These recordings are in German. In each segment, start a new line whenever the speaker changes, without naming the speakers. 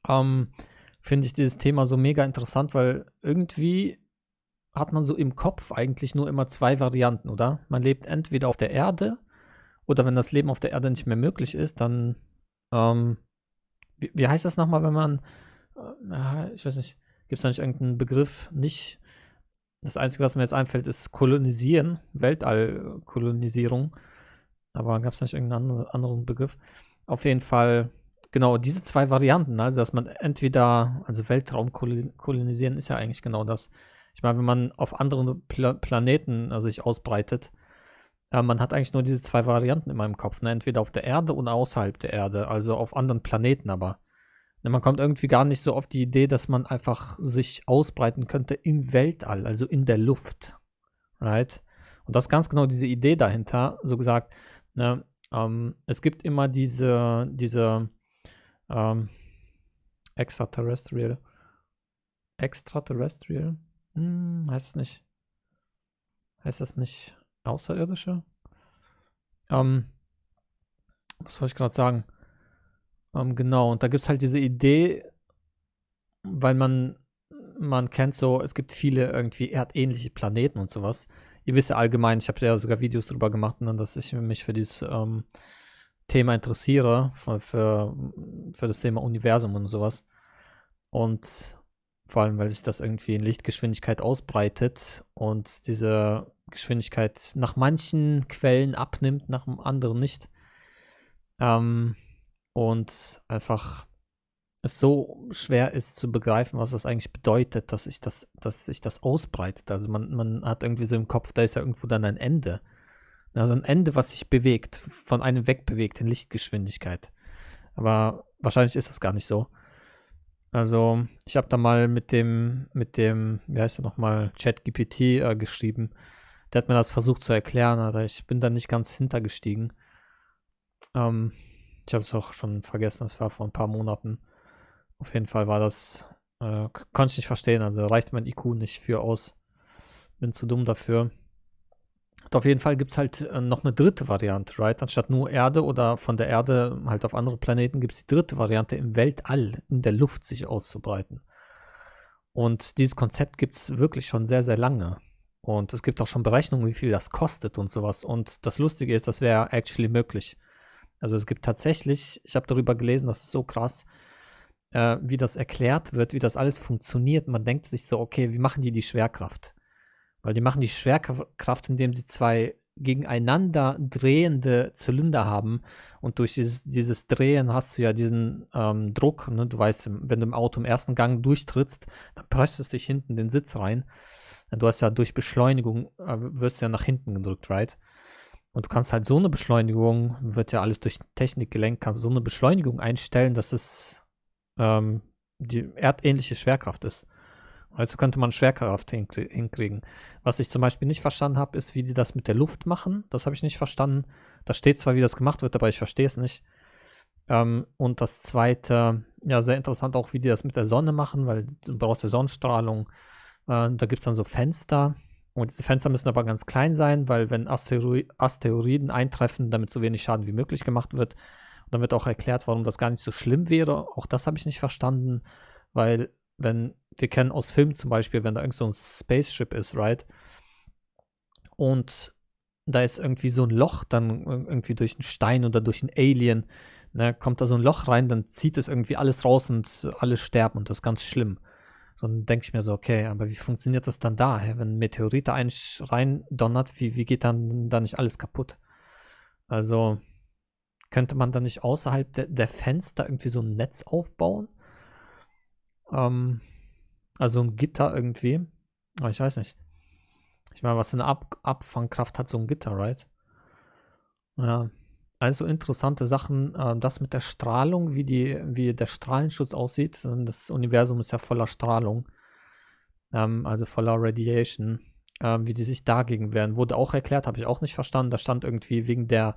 ähm, finde ich dieses Thema so mega interessant, weil irgendwie hat man so im Kopf eigentlich nur immer zwei Varianten, oder? Man lebt entweder auf der Erde oder wenn das Leben auf der Erde nicht mehr möglich ist, dann, ähm, wie heißt das nochmal, wenn man, ich weiß nicht, gibt es da nicht irgendeinen Begriff? Nicht, das Einzige, was mir jetzt einfällt, ist kolonisieren, Weltallkolonisierung. Aber gab es nicht irgendeinen anderen Begriff? Auf jeden Fall, genau, diese zwei Varianten, also dass man entweder, also Weltraum kolonisieren ist ja eigentlich genau das. Ich meine, wenn man auf anderen Planeten sich ausbreitet, man hat eigentlich nur diese zwei Varianten in meinem Kopf, ne? Entweder auf der Erde oder außerhalb der Erde, also auf anderen Planeten aber. Ne, man kommt irgendwie gar nicht so auf die Idee, dass man einfach sich ausbreiten könnte im Weltall, also in der Luft, right? Und das ist ganz genau diese Idee dahinter, so gesagt, ne, es gibt immer diese ähm, extraterrestrial, extraterrestrial, heißt das nicht Außerirdische? Ähm, was wollte ich gerade sagen? Genau, und da gibt es halt diese Idee, weil man kennt so, es gibt viele irgendwie erdähnliche Planeten und sowas. Ihr wisst ja allgemein, ich habe ja sogar Videos drüber gemacht, ne, dass ich mich für dieses Thema interessiere, für das Thema Universum und sowas. Und vor allem, weil sich das irgendwie in Lichtgeschwindigkeit ausbreitet und diese Geschwindigkeit nach manchen Quellen abnimmt, nach anderen nicht. Ähm, und einfach es so schwer ist zu begreifen, was das eigentlich bedeutet, dass sich das ausbreitet. Also man hat irgendwie so im Kopf, da ist ja irgendwo dann ein Ende. Also ein Ende, was sich bewegt, von einem wegbewegt in Lichtgeschwindigkeit. Aber wahrscheinlich ist das gar nicht so. Also ich habe da mal mit dem, wie heißt er nochmal, ChatGPT geschrieben. Der hat mir das versucht zu erklären, aber ich bin da nicht ganz hintergestiegen. Ähm, ich habe es auch schon vergessen, das war vor ein paar Monaten. Auf jeden Fall war das, konnte ich nicht verstehen, also reicht mein IQ nicht für aus. Bin zu dumm dafür. Und auf jeden Fall gibt es halt noch eine dritte Variante, right? Anstatt nur Erde oder von der Erde halt auf andere Planeten gibt es die dritte Variante, im Weltall, in der Luft sich auszubreiten. Und dieses Konzept gibt es wirklich schon sehr, sehr lange. Und es gibt auch schon Berechnungen, wie viel das kostet und sowas. Und das Lustige ist, das wäre actually möglich. Also es gibt tatsächlich, ich habe darüber gelesen, das ist so krass, wie das erklärt wird, wie das alles funktioniert. Man denkt sich so, okay, wie machen die Schwerkraft? Weil die machen die Schwerkraft, indem sie zwei gegeneinander drehende Zylinder haben. Und durch dieses Drehen hast du ja diesen Druck. Ne? Du weißt, wenn du im Auto im ersten Gang durchtrittst, dann presst es dich hinten den Sitz rein. Du hast ja durch Beschleunigung, wirst du ja nach hinten gedrückt, right? Und du kannst halt so eine Beschleunigung, wird ja alles durch Technik gelenkt, kannst so eine Beschleunigung einstellen, dass es die erdähnliche Schwerkraft ist. Also könnte man Schwerkraft hinkriegen. Was ich zum Beispiel nicht verstanden habe, ist, wie die das mit der Luft machen. Das habe ich nicht verstanden. Da steht zwar, wie das gemacht wird, aber ich verstehe es nicht. Und das zweite, ja, sehr interessant auch, wie die das mit der Sonne machen, weil du brauchst ja Sonnenstrahlung. Da gibt es dann so Fenster. Und diese Fenster müssen aber ganz klein sein, weil wenn Asteroiden eintreffen, damit so wenig Schaden wie möglich gemacht wird. Und dann wird auch erklärt, warum das gar nicht so schlimm wäre. Auch das habe ich nicht verstanden, weil wir kennen aus Filmen zum Beispiel, wenn da irgend so ein Spaceship ist, right? Und da ist irgendwie so ein Loch, dann irgendwie durch einen Stein oder durch einen Alien, ne, kommt da so ein Loch rein, dann zieht es irgendwie alles raus und alle sterben und das ist ganz schlimm. So, dann denke ich mir so, okay, aber wie funktioniert das dann da? Wenn ein Meteorit rein donnert, wie geht dann da nicht alles kaputt? Also könnte man da nicht außerhalb der Fenster irgendwie so ein Netz aufbauen? Also ein Gitter irgendwie. Aber ich weiß nicht. Ich meine, was für eine Abfangkraft hat so ein Gitter, right? Ja. Also interessante Sachen. Das mit der Strahlung, wie der Strahlenschutz aussieht. Das Universum ist ja voller Strahlung. Also voller Radiation. Wie die sich dagegen wehren. Wurde auch erklärt, habe ich auch nicht verstanden. Da stand irgendwie wegen der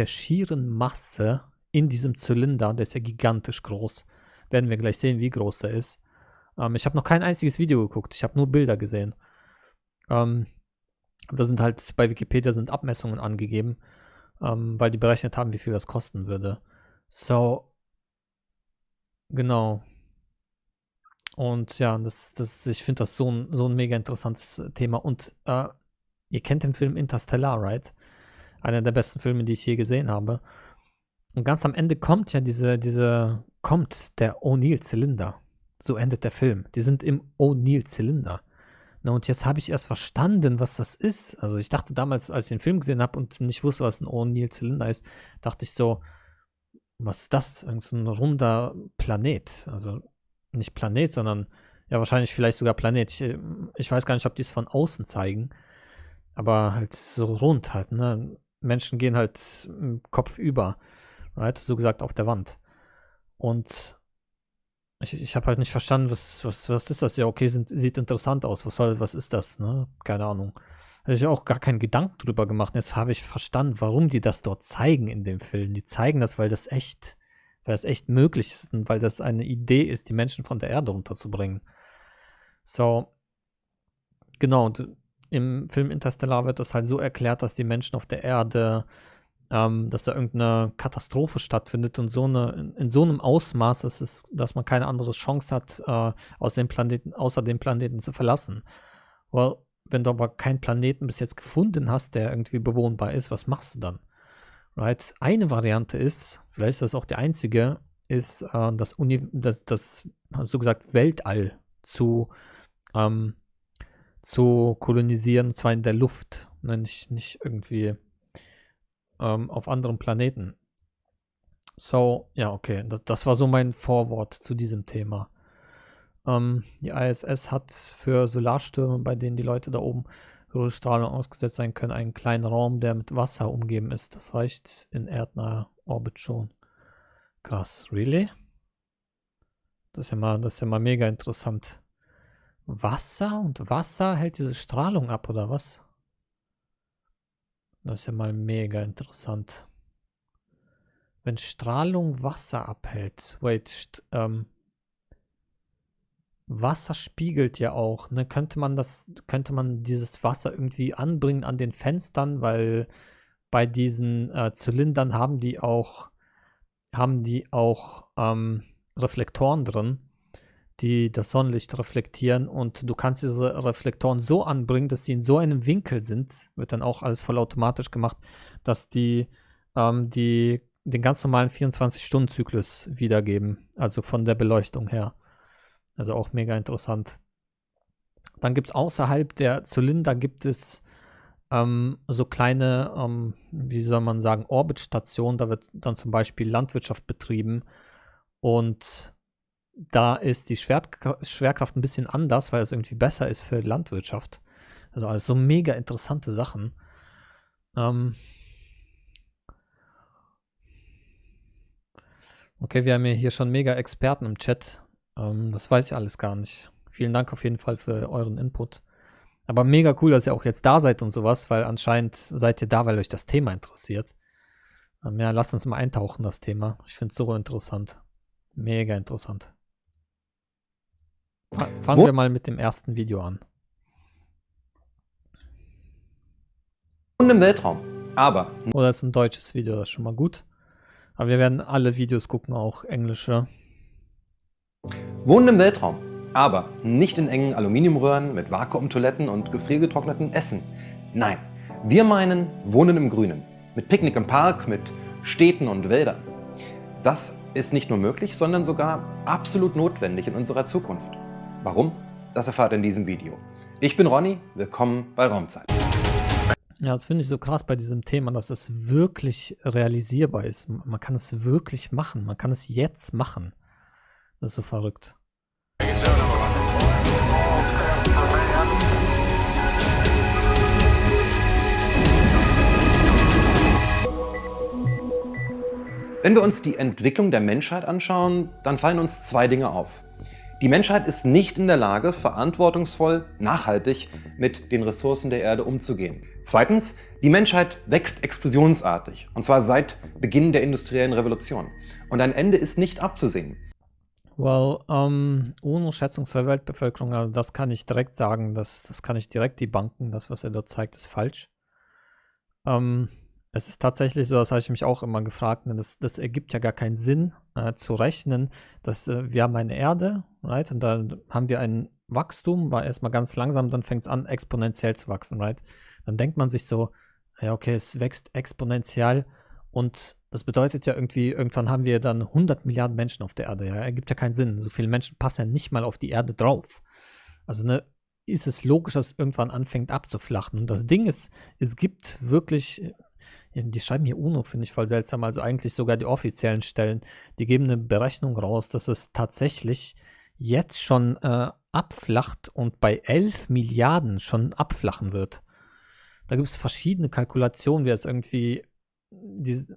schieren Masse in diesem Zylinder, der ist ja gigantisch groß. Werden wir gleich sehen, wie groß der ist. Ich habe noch kein einziges Video geguckt. Ich habe nur Bilder gesehen. Da sind halt bei Wikipedia sind Abmessungen angegeben, weil die berechnet haben, wie viel das kosten würde. So, Genau. Und ja, ich finde das so ein mega interessantes Thema. Und ihr kennt den Film Interstellar, right? Einer der besten Filme, die ich je gesehen habe. Und ganz am Ende kommt ja kommt der O'Neill-Zylinder. So endet der Film. Die sind im O'Neill-Zylinder. Na, und jetzt habe ich erst verstanden, was das ist. Also ich dachte damals, als ich den Film gesehen habe und nicht wusste, was ein O'Neill-Zylinder ist, dachte ich so, was ist das? Irgend so ein runder Planet. Also nicht Planet, sondern ja, wahrscheinlich vielleicht sogar Planet. Ich weiß gar nicht, ob die es von außen zeigen, aber halt so rund halt, ne? Menschen gehen halt Kopf über, right? So gesagt auf der Wand. Und ich habe halt nicht verstanden, was ist das? Ja, okay, sieht interessant aus. Was ist das, ne? Keine Ahnung. Habe ich auch gar keinen Gedanken drüber gemacht. Jetzt habe ich verstanden, warum die das dort zeigen in dem Film. Die zeigen das, weil das echt möglich ist und weil das eine Idee ist, die Menschen von der Erde runterzubringen. So, genau. Und im Film Interstellar wird das halt so erklärt, dass die Menschen auf der Erde, dass da irgendeine Katastrophe stattfindet und in so einem Ausmaß, dass man keine andere Chance hat, außer dem Planeten zu verlassen. Well, wenn du aber keinen Planeten bis jetzt gefunden hast, der irgendwie bewohnbar ist, was machst du dann? Right? Eine Variante ist, vielleicht ist das auch die einzige, ist das so gesagt Weltall zu kolonisieren, und zwar in der Luft, ne? Nicht irgendwie auf anderen Planeten. So, ja, okay, das war so mein Vorwort zu diesem Thema. Die ISS hat für Solarstürme, bei denen die Leute da oben für Strahlung ausgesetzt sein können, einen kleinen Raum, der mit Wasser umgeben ist. Das reicht in erdnaher Orbit schon. Krass, really? Das ist ja mal mega interessant. Wasser und Wasser hält diese Strahlung ab, oder was? Das ist ja mal mega interessant. Wenn Strahlung Wasser abhält. Wait, Wasser spiegelt ja auch, ne? Könnte man dieses Wasser irgendwie anbringen an den Fenstern, weil bei diesen Zylindern haben die auch Reflektoren drin, die das Sonnenlicht reflektieren, und du kannst diese Reflektoren so anbringen, dass sie in so einem Winkel sind, wird dann auch alles vollautomatisch gemacht, dass die den ganz normalen 24-Stunden-Zyklus wiedergeben, also von der Beleuchtung her. Also auch mega interessant. Dann gibt es außerhalb der Zylinder so kleine, wie soll man sagen, Orbitstationen. Da wird dann zum Beispiel Landwirtschaft betrieben. Und da ist die Schwerkraft ein bisschen anders, weil es irgendwie besser ist für Landwirtschaft. Also alles so mega interessante Sachen. Okay, wir haben ja hier schon mega Experten im Chat. Das weiß ich alles gar nicht. Vielen Dank auf jeden Fall für euren Input. Aber mega cool, dass ihr auch jetzt da seid und sowas, weil anscheinend seid ihr da, weil euch das Thema interessiert. Ja, lasst uns mal eintauchen, das Thema. Ich finde es so interessant. Mega interessant. Fangen wir mal mit dem ersten Video an.
Und im Weltraum, aber...
Oder ist ein deutsches Video, das ist schon mal gut. Aber wir werden alle Videos gucken, auch englische.
Wohnen im Weltraum, aber nicht in engen Aluminiumröhren mit Vakuumtoiletten und gefriergetrockneten Essen. Nein, wir meinen Wohnen im Grünen. Mit Picknick im Park, mit Städten und Wäldern. Das ist nicht nur möglich, sondern sogar absolut notwendig in unserer Zukunft. Warum? Das erfahrt ihr in diesem Video. Ich bin Ronny, willkommen bei Raumzeit.
Ja, das finde ich so krass bei diesem Thema, dass es wirklich realisierbar ist. Man kann es wirklich machen. Man kann es jetzt machen. Das ist so verrückt.
Wenn wir uns die Entwicklung der Menschheit anschauen, dann fallen uns zwei Dinge auf. Die Menschheit ist nicht in der Lage, verantwortungsvoll, nachhaltig mit den Ressourcen der Erde umzugehen. Zweitens, die Menschheit wächst explosionsartig, und zwar seit Beginn der industriellen Revolution. Und ein Ende ist nicht abzusehen.
Well, UNO-Schätzung zur Weltbevölkerung, also das kann ich direkt sagen, das kann ich direkt debunken. Das, was er dort zeigt, ist falsch. es ist tatsächlich so, das habe ich mich auch immer gefragt, ne, das ergibt ja gar keinen Sinn, zu rechnen, dass wir haben eine Erde, right? Und dann haben wir ein Wachstum, war erstmal ganz langsam, dann fängt es an, exponentiell zu wachsen, right? Dann denkt man sich so, ja, okay, es wächst exponentiell und das bedeutet ja irgendwie, irgendwann haben wir dann 100 Milliarden Menschen auf der Erde, ja, ergibt ja keinen Sinn. So viele Menschen passen ja nicht mal auf die Erde drauf. Also, ne, ist es logisch, dass es irgendwann anfängt abzuflachen. Und das Ding ist, es gibt wirklich, ja, die schreiben hier UNO, finde ich voll seltsam, also eigentlich sogar die offiziellen Stellen, die geben eine Berechnung raus, dass es tatsächlich jetzt schon abflacht und bei 11 Milliarden schon abflachen wird. Da gibt es verschiedene Kalkulationen, wie es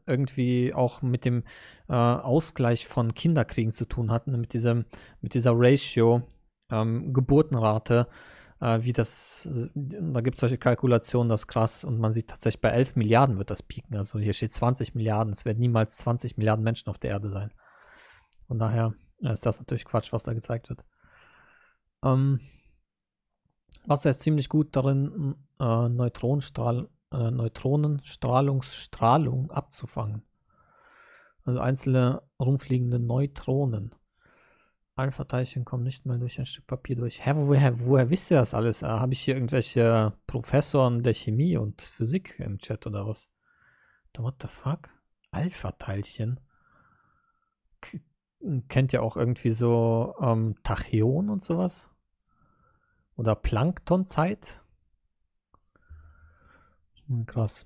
irgendwie auch mit dem Ausgleich von Kinderkriegen zu tun hat, ne? mit dieser Ratio, Geburtenrate, da gibt es solche Kalkulationen, das ist krass, und man sieht tatsächlich, bei 11 Milliarden wird das pieken. Also hier steht 20 Milliarden, es werden niemals 20 Milliarden Menschen auf der Erde sein. Von daher ist das natürlich Quatsch, was da gezeigt wird. Was ist ziemlich gut darin, Neutronenstrahlung abzufangen. Also einzelne rumfliegende Neutronen. Alpha-Teilchen kommen nicht mal durch ein Stück Papier durch. Hä, woher wisst ihr das alles? Habe ich hier irgendwelche Professoren der Chemie und Physik im Chat oder was? What the fuck? Alpha-Teilchen? Kennt ihr auch irgendwie so Tachyon und sowas? Oder Planktonzeit? Krass.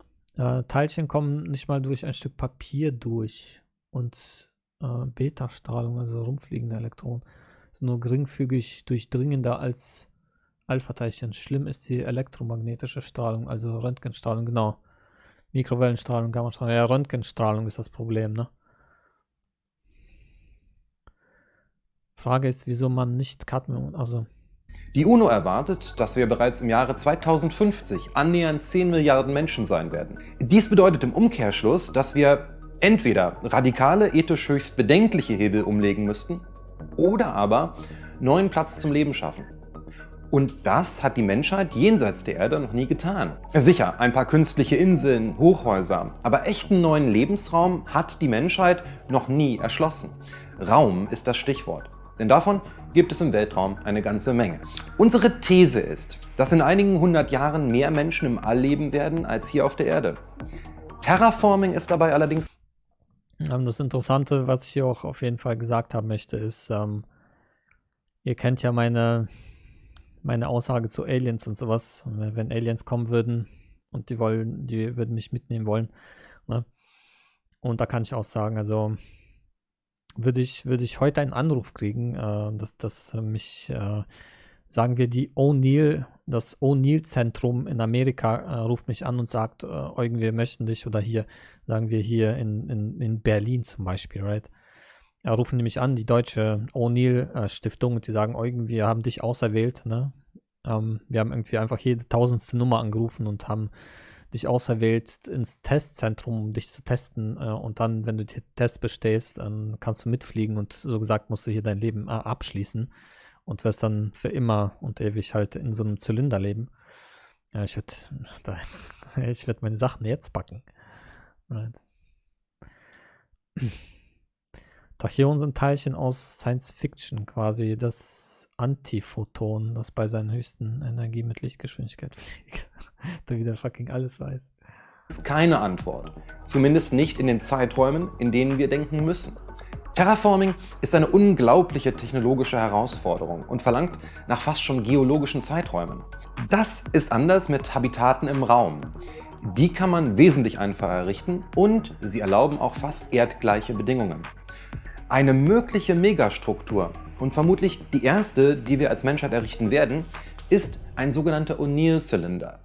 Teilchen kommen nicht mal durch ein Stück Papier durch. Und Beta-Strahlung, also rumfliegende Elektronen, sind nur geringfügig durchdringender als Alpha-Teilchen. Schlimm ist die elektromagnetische Strahlung, also Röntgenstrahlung, genau. Mikrowellenstrahlung, Gammastrahlung. Ja, Röntgenstrahlung ist das Problem, ne? Frage ist, wieso man nicht Cadmium, also
Die UNO erwartet, dass wir bereits im Jahre 2050 annähernd 10 Milliarden Menschen sein werden. Dies bedeutet im Umkehrschluss, dass wir entweder radikale, ethisch höchst bedenkliche Hebel umlegen müssten oder aber neuen Platz zum Leben schaffen. Und das hat die Menschheit jenseits der Erde noch nie getan. Sicher, ein paar künstliche Inseln, Hochhäuser, aber echten neuen Lebensraum hat die Menschheit noch nie erschlossen. Raum ist das Stichwort. Denn davon gibt es im Weltraum eine ganze Menge. Unsere These ist, dass in einigen 100 Jahren mehr Menschen im All leben werden als hier auf der Erde. Terraforming ist dabei allerdings...
Das Interessante, was ich hier auch auf jeden Fall gesagt haben möchte, ist, ihr kennt ja meine Aussage zu Aliens und sowas. Wenn Aliens kommen würden und die würden mich mitnehmen wollen, ne? Und da kann ich auch sagen, also würde ich heute einen Anruf kriegen, dass mich, sagen wir, das O'Neill-Zentrum in Amerika ruft mich an und sagt, Eugen, wir möchten dich, oder hier, sagen wir hier in Berlin zum Beispiel, right? Rufen die mich an, die deutsche O'Neill-Stiftung, und die sagen, Eugen, wir haben dich auserwählt, ne? Wir haben irgendwie einfach jede 1000. Nummer angerufen und haben dich auserwählt ins Testzentrum, um dich zu testen, und dann, wenn du den Test bestehst, dann kannst du mitfliegen und so gesagt musst du hier dein Leben abschließen und wirst dann für immer und ewig halt in so einem Zylinder leben. Ja, ich würde meine Sachen jetzt packen. Right. Tachyon sind Teilchen aus Science Fiction, quasi das Antiphoton, das bei seiner höchsten Energie mit Lichtgeschwindigkeit fliegt. Da wieder fucking alles weiß.
Ist keine Antwort. Zumindest nicht in den Zeiträumen, in denen wir denken müssen. Terraforming ist eine unglaubliche technologische Herausforderung und verlangt nach fast schon geologischen Zeiträumen. Das ist anders mit Habitaten im Raum. Die kann man wesentlich einfacher errichten und sie erlauben auch fast erdgleiche Bedingungen. Eine mögliche Megastruktur und vermutlich die erste, die wir als Menschheit errichten werden, ist ein sogenannter O'Neill-Zylinder.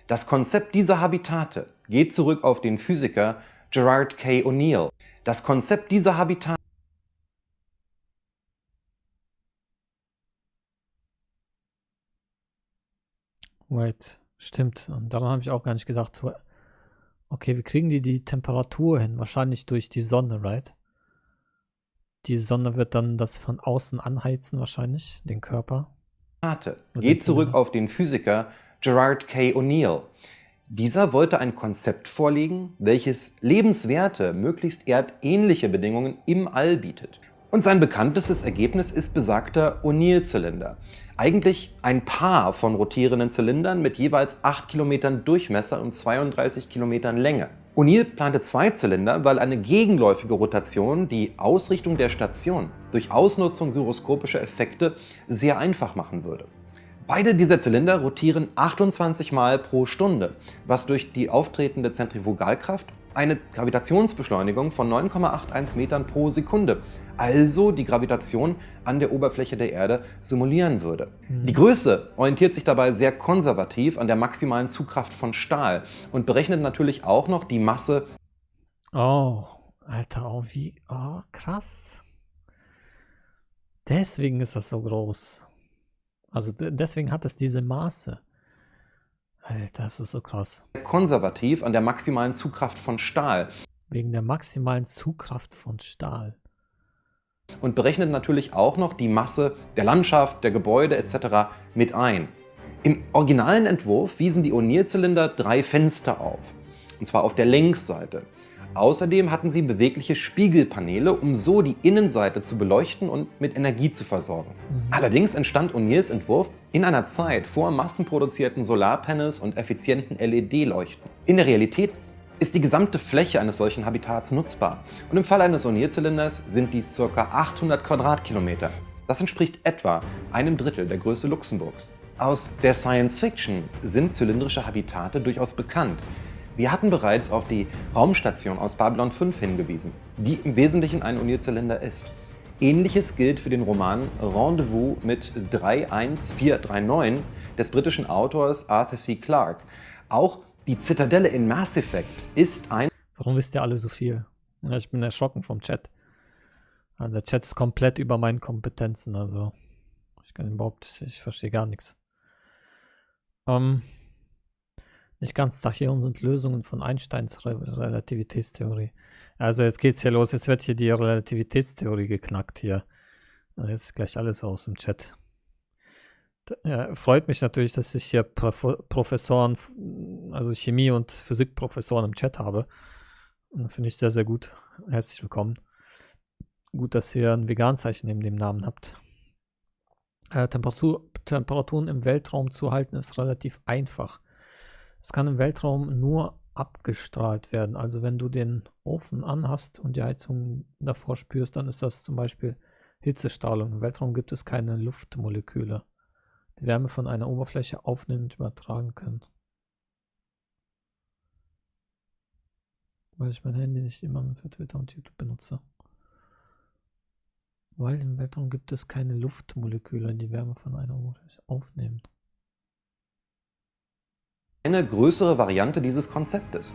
Das Konzept dieser Habitate geht zurück auf den Physiker Gerard K. O'Neill. Das Konzept dieser Habitate
Wait, stimmt. Und daran habe ich auch gar nicht gedacht. Okay, wie kriegen die Temperatur hin? Wahrscheinlich durch die Sonne, right? Die Sonne wird dann das von außen anheizen, wahrscheinlich, den Körper.
geht zurück auf den Physiker Gerard K. O'Neill. Dieser wollte ein Konzept vorlegen, welches lebenswerte, möglichst erdähnliche Bedingungen im All bietet. Und sein bekanntestes Ergebnis ist besagter O'Neill-Zylinder. Eigentlich ein Paar von rotierenden Zylindern mit jeweils 8 Kilometern Durchmesser und 32 Kilometern Länge. O'Neill plante 2 Zylinder, weil eine gegenläufige Rotation die Ausrichtung der Station durch Ausnutzung gyroskopischer Effekte sehr einfach machen würde. Beide dieser Zylinder rotieren 28 Mal pro Stunde, was durch die auftretende Zentrifugalkraft eine Gravitationsbeschleunigung von 9,81 Metern pro Sekunde, also die Gravitation an der Oberfläche der Erde, simulieren würde. Die Größe orientiert sich dabei sehr konservativ an der maximalen Zugkraft von Stahl und berechnet natürlich auch noch die Masse.
Oh, Alter, krass. Deswegen ist das so groß. Also deswegen hat es diese Maße. Alter, das ist so krass.
Konservativ an der maximalen Zugkraft von Stahl.
Wegen der maximalen Zugkraft von Stahl.
Und berechnet natürlich auch noch die Masse der Landschaft, der Gebäude etc. mit ein. Im originalen Entwurf wiesen die O'Neill-Zylinder 3 Fenster auf, und zwar auf der Längsseite. Außerdem hatten sie bewegliche Spiegelpaneele, um so die Innenseite zu beleuchten und mit Energie zu versorgen. Allerdings entstand O'Neills Entwurf in einer Zeit vor massenproduzierten Solarpanels und effizienten LED-Leuchten. In der Realität ist die gesamte Fläche eines solchen Habitats nutzbar. Und im Fall eines O'Neill-Zylinders sind dies ca. 800 Quadratkilometer. Das entspricht etwa 1/3 der Größe Luxemburgs. Aus der Science Fiction sind zylindrische Habitate durchaus bekannt. Wir hatten bereits auf die Raumstation aus Babylon 5 hingewiesen, die im Wesentlichen ein O'Neill-Zylinder ist. Ähnliches gilt für den Roman Rendezvous mit 31439 des britischen Autors Arthur C. Clarke. Auch die Zitadelle in Mass Effect ist ein...
Warum wisst ihr alle so viel? Ja, ich bin erschrocken vom Chat. Ja, der Chat ist komplett über meinen Kompetenzen, also ich verstehe gar nichts. Nicht ganz Tachyon sind Lösungen von Einsteins Relativitätstheorie. Also jetzt geht's hier los, jetzt wird hier die Relativitätstheorie geknackt hier. Also jetzt ist gleich alles aus dem Chat. Ja, freut mich natürlich, dass ich hier Professoren, also Chemie- und Physikprofessoren im Chat habe. Finde ich sehr, sehr gut. Herzlich willkommen. Gut, dass ihr ein Vegan-Zeichen neben dem Namen habt. Temperaturen im Weltraum zu halten ist relativ einfach. Es kann im Weltraum nur abgestrahlt werden. Also wenn du den Ofen anhast und die Heizung davor spürst, dann ist das zum Beispiel Hitzestrahlung. Im Weltraum gibt es keine Luftmoleküle, die Wärme von einer Oberfläche aufnehmen und übertragen können. Weil ich mein Handy nicht immer für Twitter und YouTube benutze. Weil im Weltraum gibt es keine Luftmoleküle, die Wärme von einer Oberfläche aufnehmen.
Eine größere Variante dieses Konzeptes.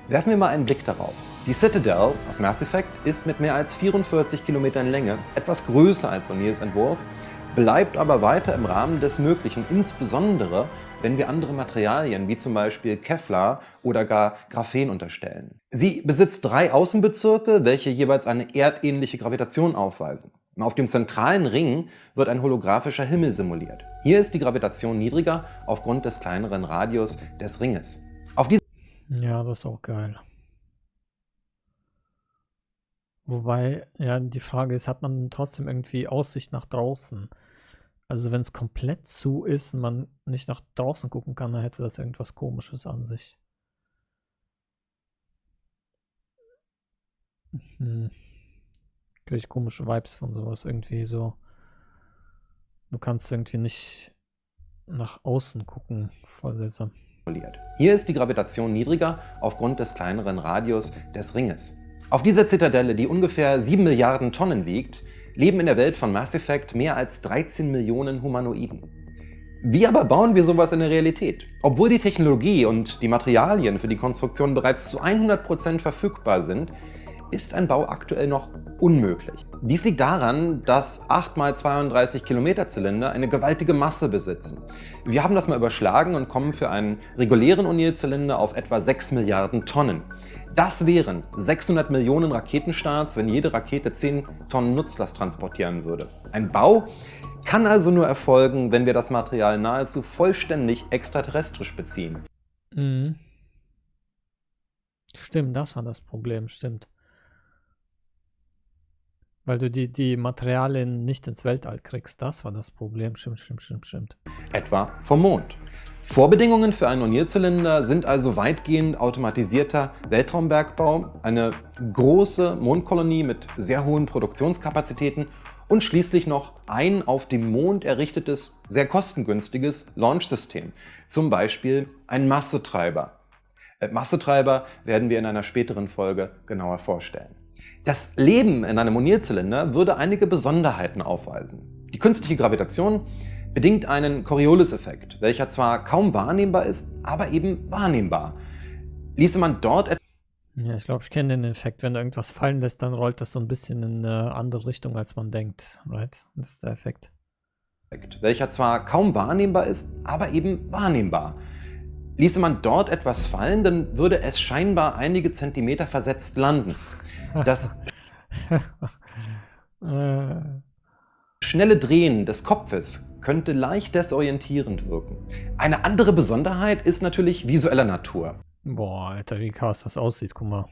Werfen wir mal einen Blick darauf. Die Citadel aus Mass Effect ist mit mehr als 44 Kilometern Länge etwas größer als O'Neills Entwurf, bleibt aber weiter im Rahmen des Möglichen, insbesondere wenn wir andere Materialien wie zum Beispiel Kevlar oder gar Graphen unterstellen. Sie besitzt 3 Außenbezirke, welche jeweils eine erdähnliche Gravitation aufweisen. Auf dem zentralen Ring wird ein holographischer Himmel simuliert. Hier ist die Gravitation niedriger aufgrund des kleineren Radius des Ringes.
Ja, das ist auch geil. Wobei, ja, die Frage ist, hat man trotzdem irgendwie Aussicht nach draußen? Also wenn es komplett zu ist und man nicht nach draußen gucken kann, dann hätte das irgendwas Komisches an sich. Kriege ich komische Vibes von sowas. Irgendwie so, du kannst irgendwie nicht nach außen gucken. Voll seltsam.
Hier ist die Gravitation niedriger aufgrund des kleineren Radius des Ringes. Auf dieser Zitadelle, die ungefähr 7 Milliarden Tonnen wiegt, leben in der Welt von Mass Effect mehr als 13 Millionen Humanoiden. Wie aber bauen wir sowas in der Realität? Obwohl die Technologie und die Materialien für die Konstruktion bereits zu 100% verfügbar sind, ist ein Bau aktuell noch unmöglich. Dies liegt daran, dass 8x32 Kilometer Zylinder eine gewaltige Masse besitzen. Wir haben das mal überschlagen und kommen für einen regulären O'Neill-Zylinder auf etwa 6 Milliarden Tonnen. Das wären 600 Millionen Raketenstarts, wenn jede Rakete 10 Tonnen Nutzlast transportieren würde. Ein Bau kann also nur erfolgen, wenn wir das Material nahezu vollständig extraterrestrisch beziehen.
Mhm. Stimmt, das war das Problem, stimmt. Weil du die Materialien nicht ins Weltall kriegst, das war das Problem. Stimmt.
etwa vom Mond. Vorbedingungen für einen O'Neill-Zylinder sind also weitgehend automatisierter Weltraumbergbau, eine große Mondkolonie mit sehr hohen Produktionskapazitäten und schließlich noch ein auf dem Mond errichtetes, sehr kostengünstiges Launchsystem, zum Beispiel ein Massetreiber. Massetreiber werden wir in einer späteren Folge genauer vorstellen. Das Leben in einem O'Neill-Zylinder würde einige Besonderheiten aufweisen. Die künstliche Gravitation bedingt einen Coriolis-Effekt, welcher zwar kaum wahrnehmbar ist, aber eben wahrnehmbar. Ließe man dort
Ja, ich glaube, ich kenne den Effekt. Wenn du irgendwas fallen lässt, dann rollt das so ein bisschen in eine andere Richtung, als man denkt. Right? Das ist der Effekt.
welcher zwar kaum wahrnehmbar ist, aber eben wahrnehmbar. Ließe man dort etwas fallen, dann würde es scheinbar einige Zentimeter versetzt landen. Das schnelle Drehen des Kopfes könnte leicht desorientierend wirken. Eine andere Besonderheit ist natürlich visueller Natur.
Boah, Alter, wie krass das aussieht, guck mal.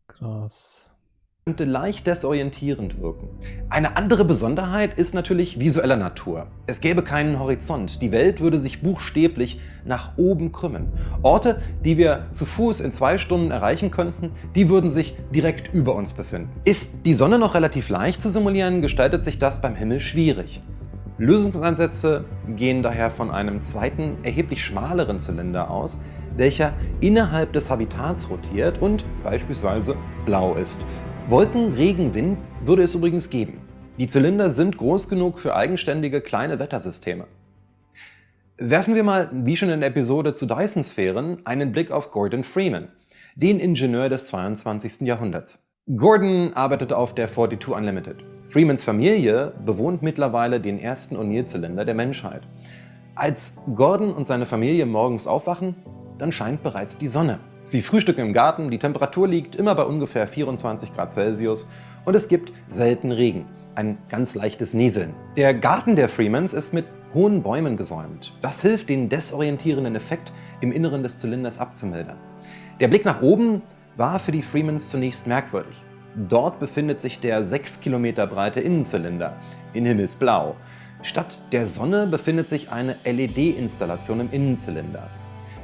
Krass.
Könnte leicht desorientierend wirken. Eine andere Besonderheit ist natürlich visueller Natur. Es gäbe keinen Horizont. Die Welt würde sich buchstäblich nach oben krümmen. Orte, die wir zu Fuß in 2 Stunden erreichen könnten, die würden sich direkt über uns befinden. Ist die Sonne noch relativ leicht zu simulieren, gestaltet sich das beim Himmel schwierig. Lösungsansätze gehen daher von einem zweiten, erheblich schmaleren Zylinder aus, welcher innerhalb des Habitats rotiert und beispielsweise blau ist. Wolken, Regen, Wind würde es übrigens geben. Die Zylinder sind groß genug für eigenständige kleine Wettersysteme. Werfen wir mal, wie schon in der Episode zu Dyson-Sphären, einen Blick auf Gordon Freeman, den Ingenieur des 22. Jahrhunderts. Gordon arbeitete auf der 42 Unlimited. Freemans Familie bewohnt mittlerweile den ersten O'Neill-Zylinder der Menschheit. Als Gordon und seine Familie morgens aufwachen, dann scheint bereits die Sonne. Sie frühstücken im Garten, die Temperatur liegt immer bei ungefähr 24 Grad Celsius und es gibt selten Regen, ein ganz leichtes Nieseln. Der Garten der Freemans ist mit hohen Bäumen gesäumt. Das hilft, den desorientierenden Effekt im Inneren des Zylinders abzumildern. Der Blick nach oben war für die Freemans zunächst merkwürdig. Dort befindet sich der 6 Kilometer breite Innenzylinder in Himmelsblau. Statt der Sonne befindet sich eine LED-Installation im Innenzylinder,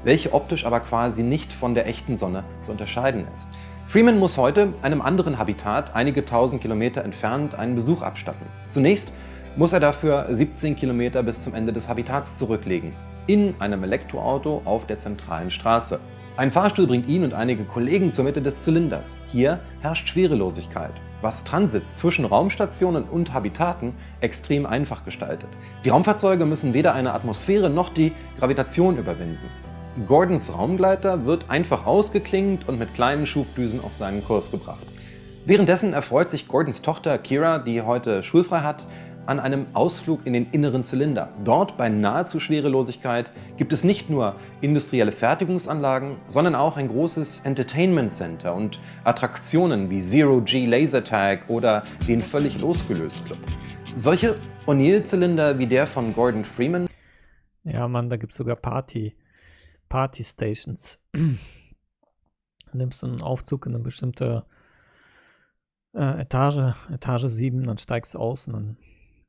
welche optisch aber quasi nicht von der echten Sonne zu unterscheiden ist. Freeman muss heute einem anderen Habitat einige tausend Kilometer entfernt einen Besuch abstatten. Zunächst muss er dafür 17 Kilometer bis zum Ende des Habitats zurücklegen, in einem Elektroauto auf der zentralen Straße. Ein Fahrstuhl bringt ihn und einige Kollegen zur Mitte des Zylinders. Hier herrscht Schwerelosigkeit, was Transits zwischen Raumstationen und Habitaten extrem einfach gestaltet. Die Raumfahrzeuge müssen weder eine Atmosphäre noch die Gravitation überwinden. Gordons Raumgleiter wird einfach ausgeklingt und mit kleinen Schubdüsen auf seinen Kurs gebracht. Währenddessen erfreut sich Gordons Tochter Kira, die heute schulfrei hat, an einem Ausflug in den inneren Zylinder. Dort bei nahezu Schwerelosigkeit gibt es nicht nur industrielle Fertigungsanlagen, sondern auch ein großes Entertainment Center und Attraktionen wie Zero-G Laser Tag oder den völlig losgelöst Club. Solche O'Neill-Zylinder wie der von Gordon Freeman.
Ja, Mann, da gibt es sogar Party-Stations. Nimmst du einen Aufzug in eine bestimmte Etage 7, dann steigst du aus und dann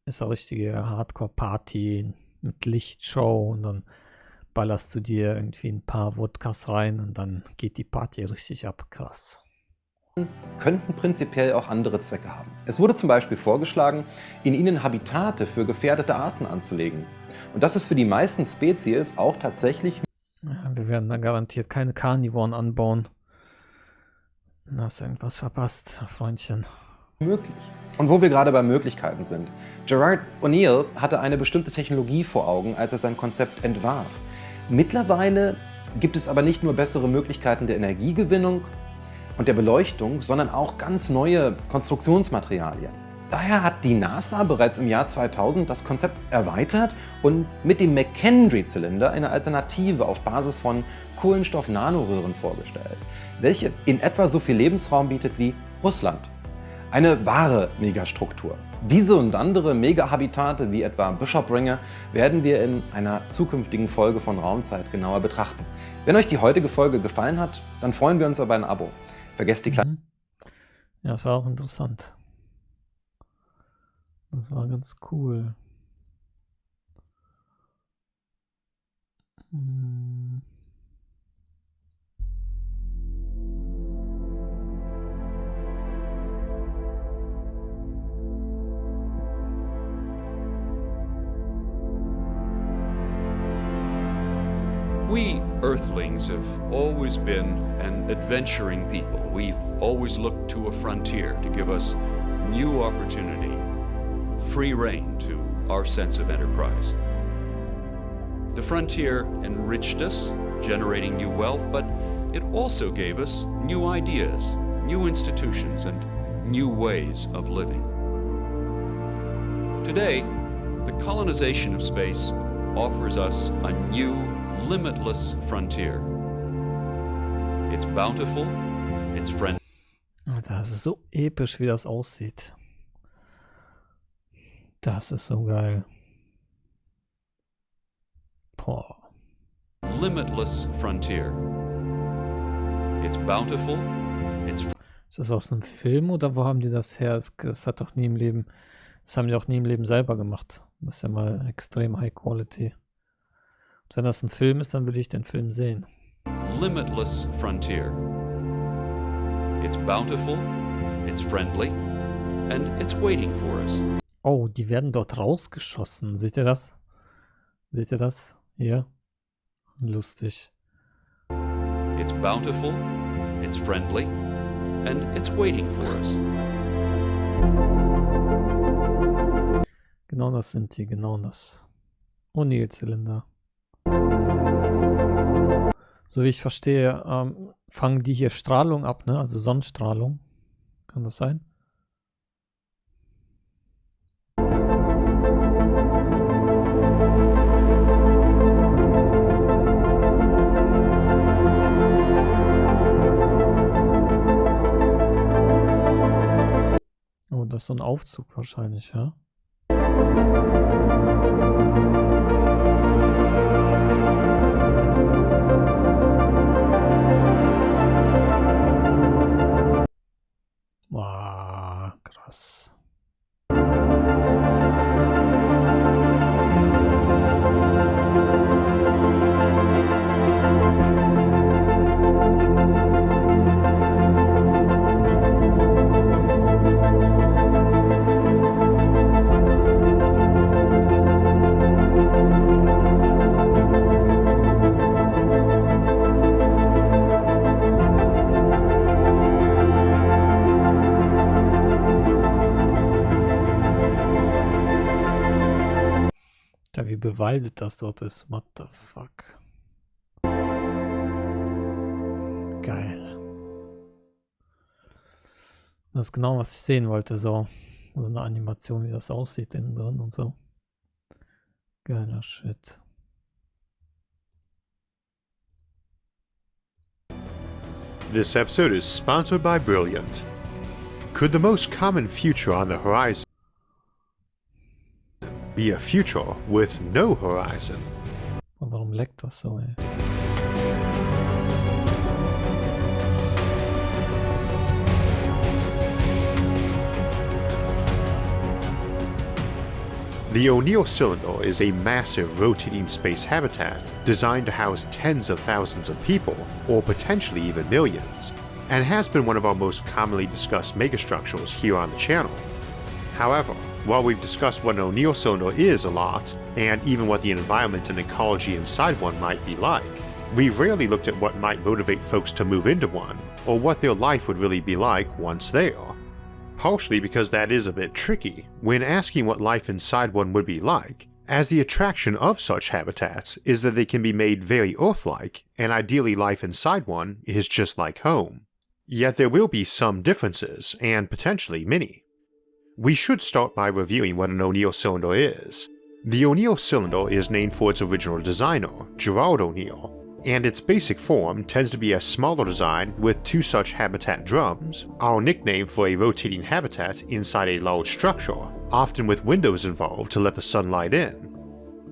ist eine richtige Hardcore-Party mit Lichtshow und dann ballerst du dir irgendwie ein paar Wodkas rein und dann geht die Party richtig ab. Krass.
Könnten prinzipiell auch andere Zwecke haben. Es wurde zum Beispiel vorgeschlagen, in ihnen Habitate für gefährdete Arten anzulegen. Und das ist für die meisten Spezies auch tatsächlich.
Ja, wir werden da garantiert keine Karnivoren anbauen. Du hast irgendwas verpasst, Freundchen.
Möglich. Und wo wir gerade bei Möglichkeiten sind. Gerard O'Neill hatte eine bestimmte Technologie vor Augen, als er sein Konzept entwarf. Mittlerweile gibt es aber nicht nur bessere Möglichkeiten der Energiegewinnung und der Beleuchtung, sondern auch ganz neue Konstruktionsmaterialien. Daher hat die NASA bereits im Jahr 2000 das Konzept erweitert und mit dem McKendree-Zylinder eine Alternative auf Basis von Kohlenstoff-Nanoröhren vorgestellt, welche in etwa so viel Lebensraum bietet wie Russland. Eine wahre Megastruktur. Diese und andere Megahabitate, wie etwa Bishopringe, werden wir in einer zukünftigen Folge von Raumzeit genauer betrachten. Wenn euch die heutige Folge gefallen hat, dann freuen wir uns über ein Abo. Vergesst die kleinen...
Ja, das war auch interessant. Das war ganz cool.
We Earthlings have always been an adventuring people. We've always looked to a frontier to give us new opportunity, free rein to our sense of enterprise. The frontier enriched us, generating new wealth, but it also gave us new ideas, new institutions, and new ways of living. Today, the colonization of space offers us a new, limitless frontier. It's bountiful, it's friendly.
Das ist so episch, wie das aussieht. Das ist so geil. Boah.
Limitless frontier. It's bountiful, it's...
Ist das aus einem Film oder wo haben die das her? Das hat doch nie im Leben, das haben die auch nie im Leben selber gemacht. Das ist ja mal extrem High Quality. Und wenn das ein Film ist, dann will ich den Film sehen.
Limitless frontier. It's bountiful, it's friendly, and it's waiting for us.
Oh, die werden dort rausgeschossen. Seht ihr das? Seht ihr das? Hier. Lustig.
It's bountiful, it's friendly, and it's waiting for us.
Genau das sind die, genau das. Zylinder. So wie ich verstehe, fangen die hier Strahlung ab, ne? Also Sonnenstrahlung. Kann das sein? Oh, das ist so ein Aufzug wahrscheinlich, ja? Wow, krass. Ja, wie bewaldet das dort ist. What the fuck. Geil. Das ist genau, was ich sehen wollte. So eine Animation, wie das aussieht innen drin und so. Geiler Shit.
This episode is sponsored by Brilliant. Could the most common future on the horizon be a future with no horizon?
Und warum leckt das so, ey?
The O'Neill cylinder is a massive rotating space habitat designed to house tens of thousands of people, or potentially even millions, and has been one of our most commonly discussed megastructures here on the channel. However, while we've discussed what an O'Neill cylinder is a lot, and even what the environment and ecology inside one might be like, we've rarely looked at what might motivate folks to move into one, or what their life would really be like once there. Partially because that is a bit tricky when asking what life inside one would be like, as the attraction of such habitats is that they can be made very Earth-like, and ideally life inside one is just like home. Yet there will be some differences, and potentially many. We should start by reviewing what an O'Neill cylinder is. The O'Neill cylinder is named for its original designer, Gerard O'Neill, and its basic form tends to be a smaller design with two such habitat drums, our nickname for a rotating habitat inside a large structure, often with windows involved to let the sunlight in.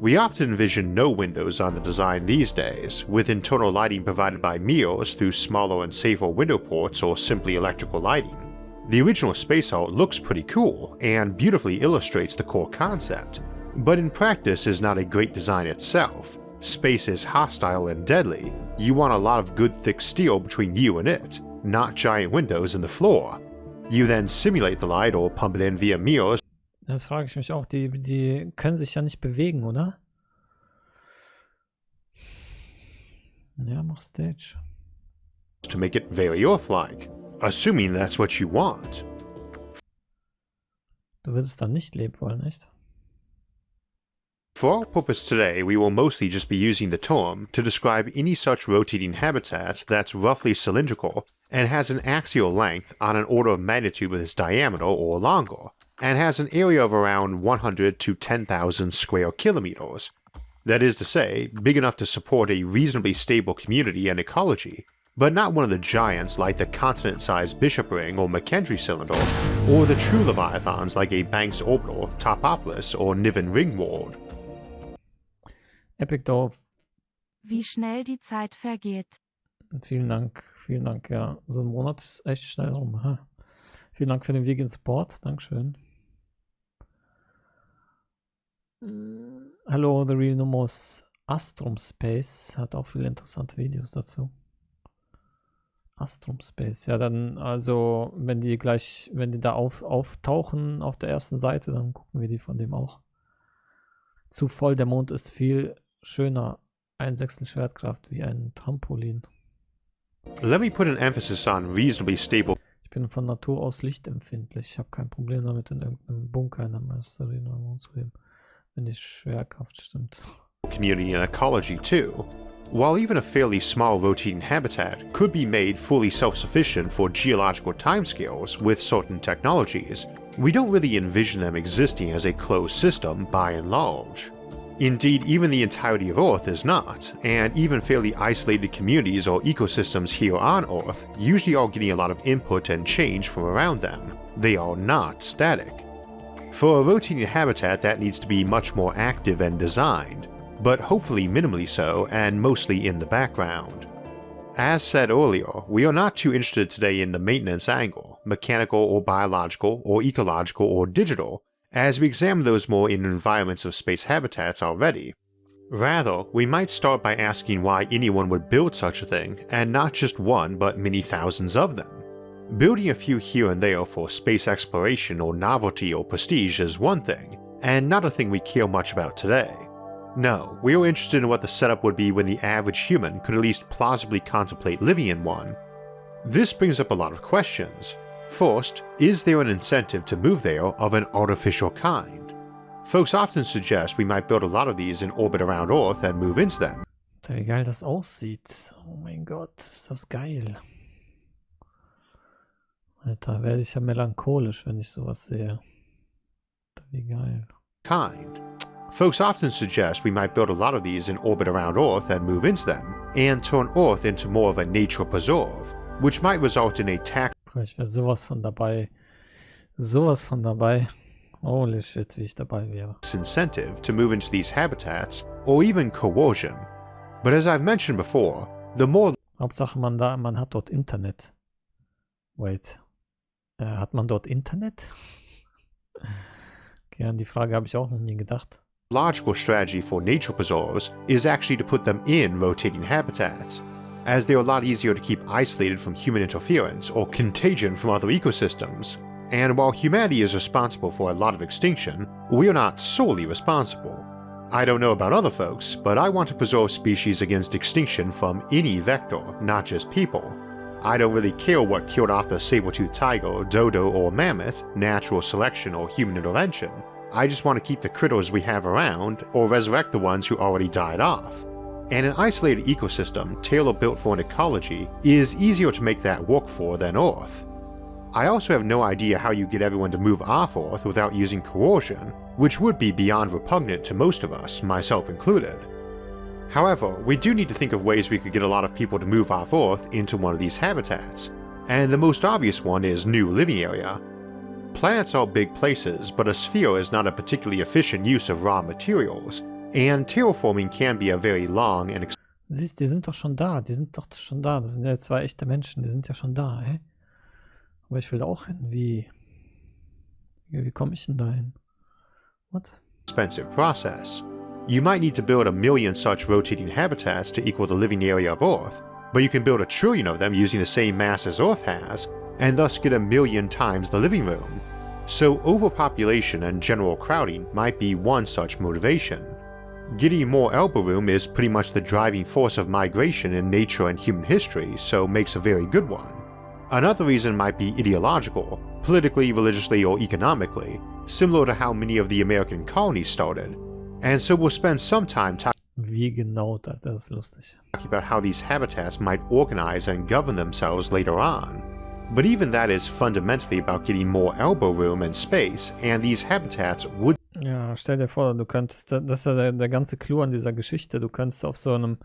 We often envision no windows on the design these days, with internal lighting provided by mirrors through smaller and safer window ports or simply electrical lighting. The original space art looks pretty cool and beautifully illustrates the core concept, but in practice is not a great design itself. Space is hostile and deadly. You want a lot of good thick steel between you and it, not giant windows in the floor. You then simulate the light or pump it in via mirrors.
Das frage ich mich auch. Die können sich ja nicht bewegen, oder? Ja, mach Stage.
To make it very Earth-like, assuming that's what you want.
Du würdest dann nicht leben wollen, echt?
For our purpose today, we will mostly just be using the term to describe any such rotating habitat that's roughly cylindrical and has an axial length on an order of magnitude with its diameter or longer, and has an area of around 100 to 10,000 square kilometers. That is to say, big enough to support a reasonably stable community and ecology, but not one of the giants like the continent-sized Bishop Ring or McKendree Cylinder, or the true leviathans like a Banks Orbital, Topopolis, or Niven Ringwald.
Epic Dorf.
Wie schnell die Zeit vergeht.
Vielen Dank, ja. So ein Monat ist echt schnell rum. Aha. Vielen Dank für den Vegan Support, Dankeschön. Hallo, The Real Nomos Astrum Space hat auch viele interessante Videos dazu. Astrum Space, ja dann, also wenn die da auftauchen auf der ersten Seite, dann gucken wir die von dem auch. Zu voll, der Mond ist viel schöner, 1/6 Schwertkraft wie ein Trampolin.
Let me put an emphasis on reasonably stable.
Ich bin von Natur aus lichtempfindlich. Ich habe kein Problem damit, in irgendeinem Bunker in der Meisterin am Mond zu leben, wenn die Schwerkraft stimmt.
Community and ecology too. While even a fairly small rotating habitat could be made fully self-sufficient for geological timescales with certain technologies, we don't really envision them existing as a closed system by and large. Indeed, even the entirety of Earth is not, and even fairly isolated communities or ecosystems here on Earth usually are getting a lot of input and change from around them. They are not static. For a rotating habitat, that needs to be much more active and designed, but hopefully minimally so and mostly in the background. As said earlier, we are not too interested today in the maintenance angle, mechanical or biological or ecological or digital, as we examine those more in environments of space habitats already. Rather, we might start by asking why anyone would build such a thing, and not just one but many thousands of them. Building a few here and there for space exploration or novelty or prestige is one thing, and not a thing we care much about today. No, we are interested in what the setup would be when the average human could at least plausibly contemplate living in one. This brings up a lot of questions. First, is there an incentive to move there of an artificial kind? Folks often suggest we might build a lot of these in orbit around Earth and move into them.
Wie geil das aussieht. Oh mein Gott, ist das geil. Alter, werde ich ja melancholisch, wenn ich sowas sehe. Wie geil.
Kind. Folks often suggest we might build a lot of these in orbit around Earth and move into them, and turn Earth into more of a nature preserve, which might result in a tax.
Ich wäre sowas von dabei. Sowas von dabei. Holy shit, wie ich dabei wäre.
Incentive to move into these habitats, or even coercion. But as I've mentioned before, the more.
Hauptsache man hat dort Internet. Wait. Hat man dort Internet? Okay, an die Frage habe ich auch noch nie gedacht.
Logical strategy for nature preserves is actually to put them in rotating habitats, as they are a lot easier to keep isolated from human interference or contagion from other ecosystems. And while humanity is responsible for a lot of extinction, we are not solely responsible. I don't know about other folks, but I want to preserve species against extinction from any vector, not just people. I don't really care what killed off the saber-toothed tiger, dodo, or mammoth, natural selection or human intervention. I just want to keep the critters we have around, or resurrect the ones who already died off. And an isolated ecosystem, tailor-built for an ecology, is easier to make that work for than Earth. I also have no idea how you get everyone to move off Earth without using coercion, which would be beyond repugnant to most of us, myself included. However, we do need to think of ways we could get a lot of people to move off Earth into one of these habitats, and the most obvious one is new living area. Planets are big places, but a sphere is not a particularly efficient use of raw materials, and terraforming can be a very long and
Siehst, die sind doch schon da. Die sind doch schon da. Das sind ja 2 echte Menschen. Die sind ja schon da, hä? Aber ich will da auch hin. Wie komme ich denn da hin? What?
expensive process. You might need to build 1 million such rotating habitats to equal the living area of Earth, but you can build 1 trillion of them using the same mass as Earth has, and thus get 1 million times the living room. So overpopulation and general crowding might be one such motivation. Getting more elbow room is pretty much the driving force of migration in nature and human history, so makes a very good one. Another reason might be ideological, politically, religiously, or economically, similar to how many of the American colonies started. And so we'll spend some time
Wie genau, das ist lustig.
talking about how these habitats might organize and govern themselves later on. But even that is fundamentally about getting more elbow room and space, and these habitats would
Ja, stell dir vor, du könntest, das ist ja der ganze Clou an dieser Geschichte, du könntest auf so einem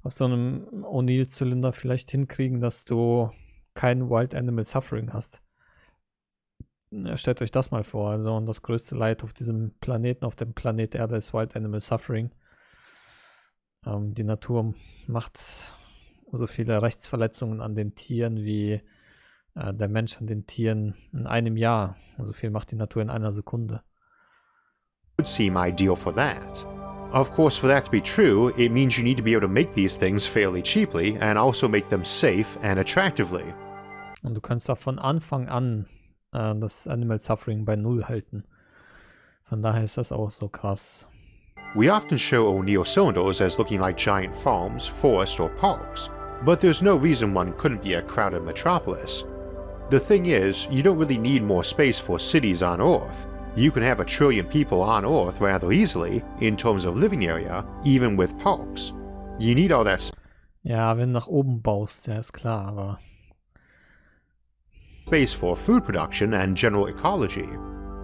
O'Neill-Zylinder vielleicht hinkriegen, dass du kein Wild Animal Suffering hast. Ja, stellt euch das mal vor, also und das größte Leid auf diesem Planeten, auf dem Planet Erde ist Wild Animal Suffering. Die Natur macht so viele Rechtsverletzungen an den Tieren wie der Mensch an den Tieren in einem Jahr. So viel macht die Natur in einer Sekunde.
seem ideal for that. Of course, for that to be true, it means you need to be able to make these things fairly cheaply and also make them safe and attractively.
Und du kannst auch von Anfang an das Animal Suffering bei 0 halten. Von daher ist das auch so krass.
We often show O'Neill cylinders as looking like giant farms, forests, or parks, but there's no reason one couldn't be a crowded metropolis. The thing is, you don't really need more space for cities on Earth. You can have 1 trillion people on Earth rather easily, in terms of living area, even with parks. You need all that
Ja, wenn du nach oben baust, ja, ist klar, aber
space for food production and general ecology.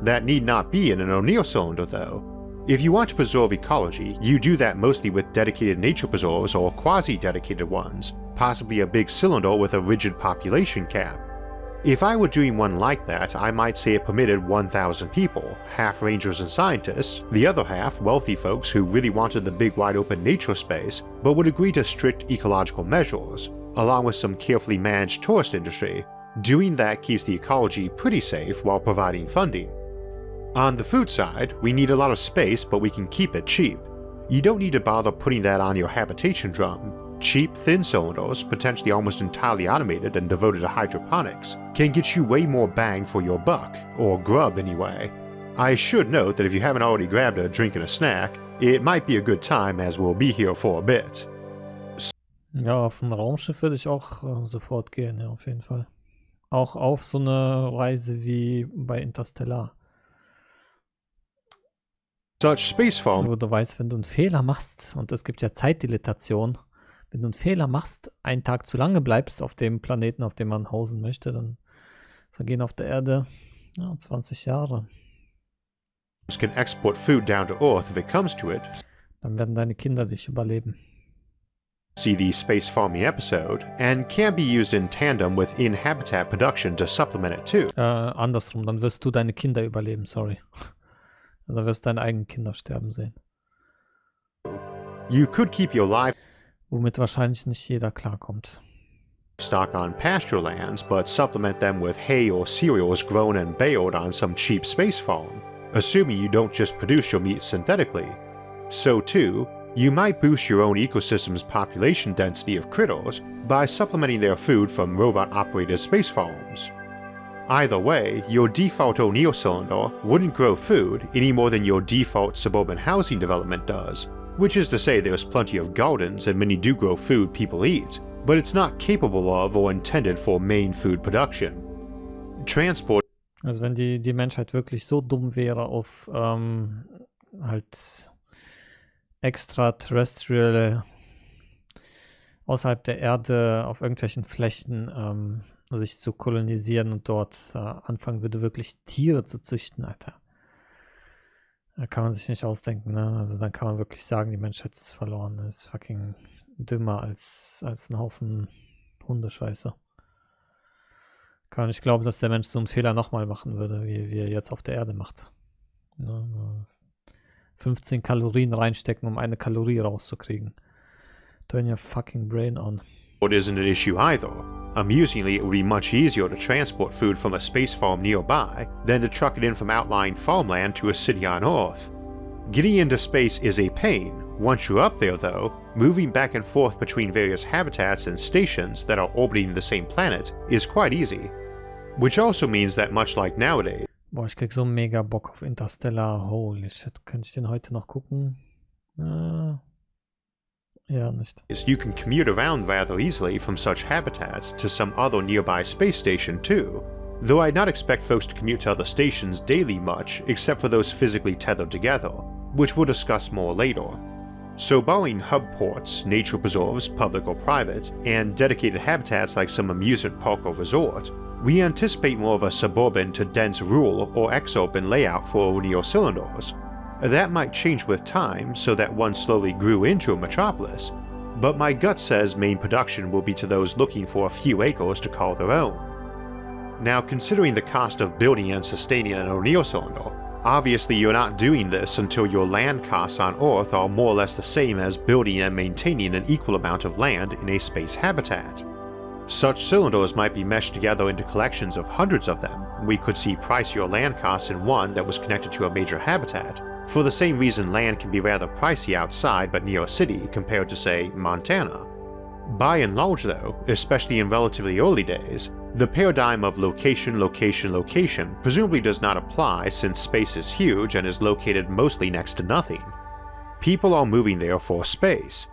That need not be in an O'Neill cylinder, though. If you want to preserve ecology, you do that mostly with dedicated nature preserves or quasi-dedicated ones, possibly a big cylinder with a rigid population cap. If I were doing one like that, I might say it permitted 1,000 people, half rangers and scientists, the other half wealthy folks who really wanted the big wide open nature space, but would agree to strict ecological measures, along with some carefully managed tourist industry. Doing that keeps the ecology pretty safe while providing funding. On the food side, we need a lot of space, but we can keep it cheap. You don't need to bother putting that on your habitation drum. Cheap, thin cylinders, potentially almost entirely automated and devoted to hydroponics, can get you way more bang for your buck, or grub anyway. I should note that if you haven't already grabbed a drink and a snack, it might be a good time as we'll be here for a bit.
ja, auf ein Raumschiff würde ich auch sofort gehen, ja, auf jeden Fall. Auch auf so eine Reise wie bei Interstellar.
Such space farm
Wo du weißt, wenn du einen Fehler machst, und es gibt ja Zeitdilatation, wenn du einen Fehler machst, einen Tag zu lange bleibst auf dem Planeten, auf dem man hausen möchte, dann vergehen auf der Erde 20 Jahre.
can export food down to Earth if it comes to it.
Dann werden deine Kinder dich überleben.
See the space farming episode, and can be used in tandem with in-habitat production to supplement it too.
Andersrum, dann wirst du deine Kinder überleben, sorry. Dann wirst du deine eigenen Kinder sterben sehen.
You could keep your
Womit wahrscheinlich nicht jeder klarkommt.
livestock on pasture lands, but supplement them with hay or cereals grown and baled on some cheap space farm, assuming you don't just produce your meat synthetically. So too, you might boost your own ecosystem's population density of critters by supplementing their food from robot-operated space farms. Either way, your default O'Neill cylinder wouldn't grow food any more than your default suburban housing development does, which is to say there's plenty of gardens and many do grow food people eat, but it's not capable of or intended for main food production. Transport
Also wenn die Menschheit wirklich so dumm wäre, auf halt extraterrestrielle außerhalb der Erde auf irgendwelchen Flächen sich zu kolonisieren und dort anfangen würde, wirklich Tiere zu züchten, Alter. Da kann man sich nicht ausdenken, ne? Also dann kann man wirklich sagen, die Menschheit ist verloren. Das ist fucking dümmer als ein Haufen Hundescheiße. Kann man nicht glauben, dass der Mensch so einen Fehler nochmal machen würde, wie er jetzt auf der Erde macht. Ne? 15 Kalorien reinstecken, um eine Kalorie rauszukriegen. Turn your fucking brain on.
It isn't an issue either. Amusingly, it would be much easier to transport food from a space farm nearby than to truck it in from outlying farmland to a city on Earth. Getting into space is a pain. Once you're up there, though, moving back and forth between various habitats and stations that are orbiting the same planet is quite easy. Which also means that much like nowadays,
Boah, ich krieg so mega Bock auf Interstellar. Holy shit, könnte ich den heute noch gucken? Ja, nicht.
you can commute around rather easily from such habitats to some other nearby space station too, though I'd not expect folks to commute to other stations daily much except for those physically tethered together, which we'll discuss more later. So barring hub ports, nature preserves, public or private, and dedicated habitats like some amusement park or resort, we anticipate more of a suburban to dense rural or exurban layout for neocylinders. That might change with time so that one slowly grew into a metropolis, but my gut says main production will be to those looking for a few acres to call their own. Now, considering the cost of building and sustaining an neocylinder, obviously you're not doing this until your land costs on Earth are more or less the same as building and maintaining an equal amount of land in a space habitat. Such cylinders might be meshed together into collections of hundreds of them. We could see pricier land costs in one that was connected to a major habitat, for the same reason land can be rather pricey outside but near a city compared to, say, Montana. By and large though, especially in relatively early days, the paradigm of location, location, location presumably does not apply since space is huge and is located mostly next to nothing. People are moving there for space.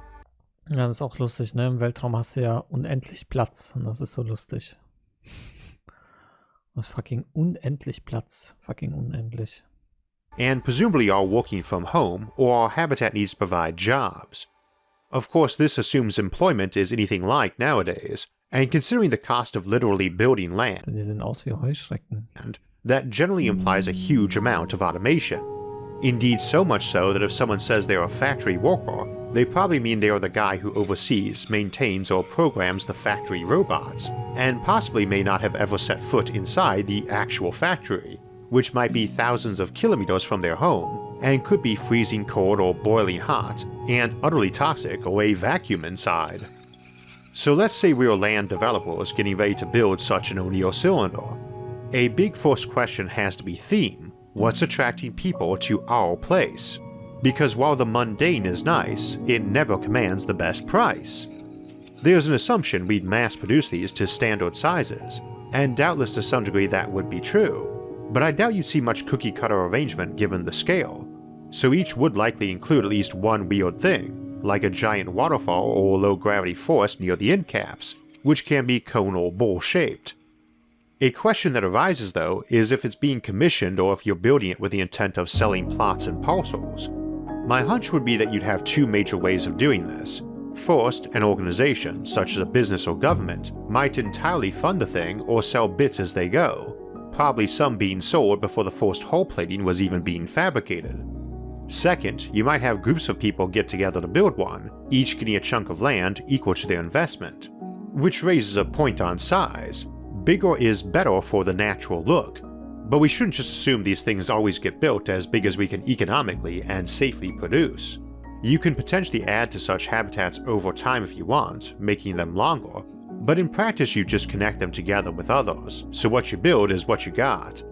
Ja, das ist auch lustig, ne? Im Weltraum hast du ja unendlich Platz und das ist so lustig. Das ist fucking unendlich Platz. Fucking unendlich.
And presumably are working from home, or our habitat needs to provide jobs. Of course, this assumes employment is anything like nowadays, and considering the cost of literally building land,
Die sehen aus wie Heuschrecken.
that generally implies a huge amount of automation. Indeed, so much so that if someone says they're a factory worker, they probably mean they are the guy who oversees, maintains, or programs the factory robots, and possibly may not have ever set foot inside the actual factory, which might be thousands of kilometers from their home, and could be freezing cold or boiling hot, and utterly toxic or a vacuum inside. So let's say we're land developers getting ready to build such an neocylinder. A big first question has to be theme. What's attracting people to our place? Because while the mundane is nice, it never commands the best price. There's an assumption we'd mass produce these to standard sizes, and doubtless to some degree that would be true, but I doubt you'd see much cookie-cutter arrangement given the scale, so each would likely include at least one weird thing, like a giant waterfall or low-gravity forest near the end caps, which can be cone or bowl-shaped. A question that arises, though, is if it's being commissioned or if you're building it with the intent of selling plots and parcels. My hunch would be that you'd have two major ways of doing this. First, an organization, such as a business or government, might entirely fund the thing or sell bits as they go, probably some being sold before the first hull plating was even being fabricated. Second, you might have groups of people get together to build one, each getting a chunk of land equal to their investment. Which raises a point on size. Bigger is better for the natural look, but we shouldn't just assume these things always get built as big as we can economically and safely produce. You can potentially add to such habitats over time if you want, making them longer, but in practice you just connect them together with others, so what you build is what you got.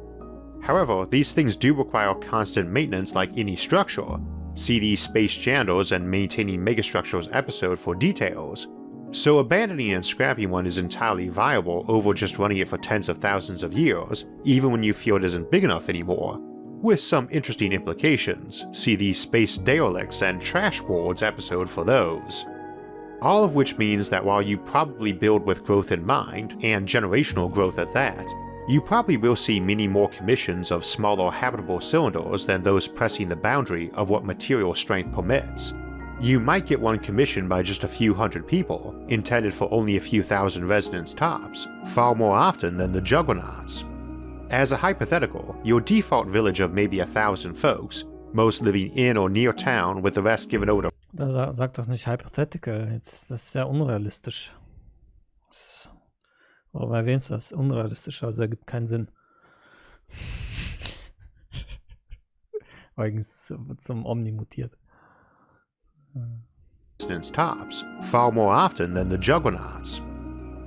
However, these things do require constant maintenance like any structure. See the Space Janitors and Maintaining Megastructures episode for details. So abandoning and scrapping one is entirely viable over just running it for tens of thousands of years, even when you feel it isn't big enough anymore. With some interesting implications, see the Space Derelicts and Trash Worlds episode for those. All of which means that while you probably build with growth in mind, and generational growth at that, you probably will see many more commissions of smaller habitable cylinders than those pressing the boundary of what material strength permits. You might get one commissioned by just a few hundred people, intended for only a few thousand residents tops, far more often than the juggernauts. As a hypothetical, your default village of maybe 1,000 folks most living in or near town with the rest given over to
Da sag doch nicht hypothetical. Jetzt, das ist ja unrealistisch. Warum erwähnst du das? Unrealistisch, also ergibt keinen Sinn. Übrigens zum Omni mutiert.
tops, far more often than the juggernauts.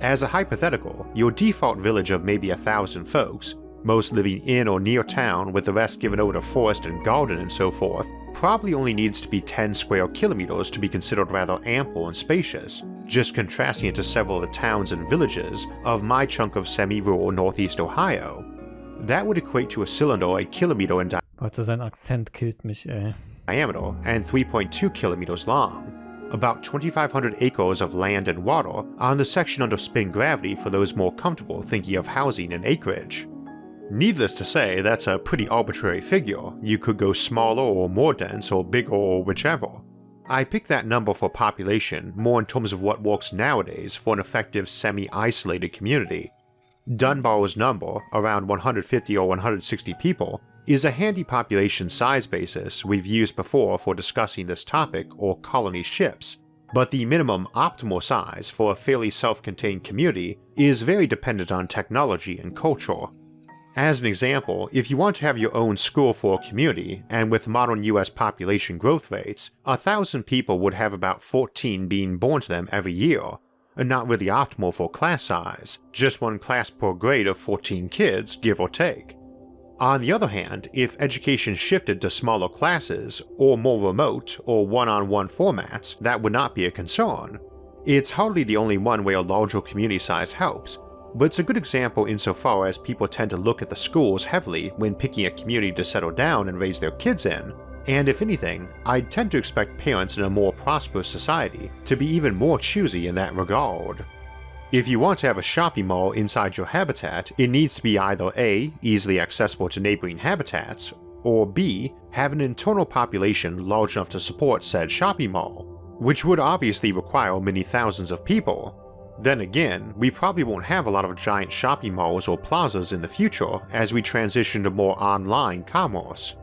As a hypothetical, your default village of maybe 1,000 folks, most living in or near town with the rest given over to forest and garden and so forth, probably only needs to be 10 square kilometers to be considered rather ample and spacious, just contrasting it to several of the towns and villages of my chunk of semi-rural northeast Ohio. That would equate to a cylinder a kilometer in
Warte, sein Akzent killt mich, ey.
diameter and 3.2 kilometers long. About 2,500 acres of land and water on the section under spin gravity for those more comfortable thinking of housing and acreage. Needless to say, that's a pretty arbitrary figure. You could go smaller or more dense or bigger or whichever. I picked that number for population more in terms of what works nowadays for an effective semi-isolated community. Dunbar's number, around 150 or 160 people, is a handy population size basis we've used before for discussing this topic or colony ships, but the minimum optimal size for a fairly self-contained community is very dependent on technology and culture. As an example, if you want to have your own school for a community, and with modern US population growth rates, 1,000 people would have about 14 being born to them every year, and not really optimal for class size, just one class per grade of 14 kids, give or take. On the other hand, if education shifted to smaller classes, or more remote, or one-on-one formats, that would not be a concern. It's hardly the only one where a larger community size helps, but it's a good example insofar as people tend to look at the schools heavily when picking a community to settle down and raise their kids in, and if anything, I'd tend to expect parents in a more prosperous society to be even more choosy in that regard. If you want to have a shopping mall inside your habitat, it needs to be either A, easily accessible to neighboring habitats, or B, have an internal population large enough to support said shopping mall, which would obviously require many thousands of people. Then again, we probably won't have a lot of giant shopping malls or plazas in the future as we transition to more online commerce.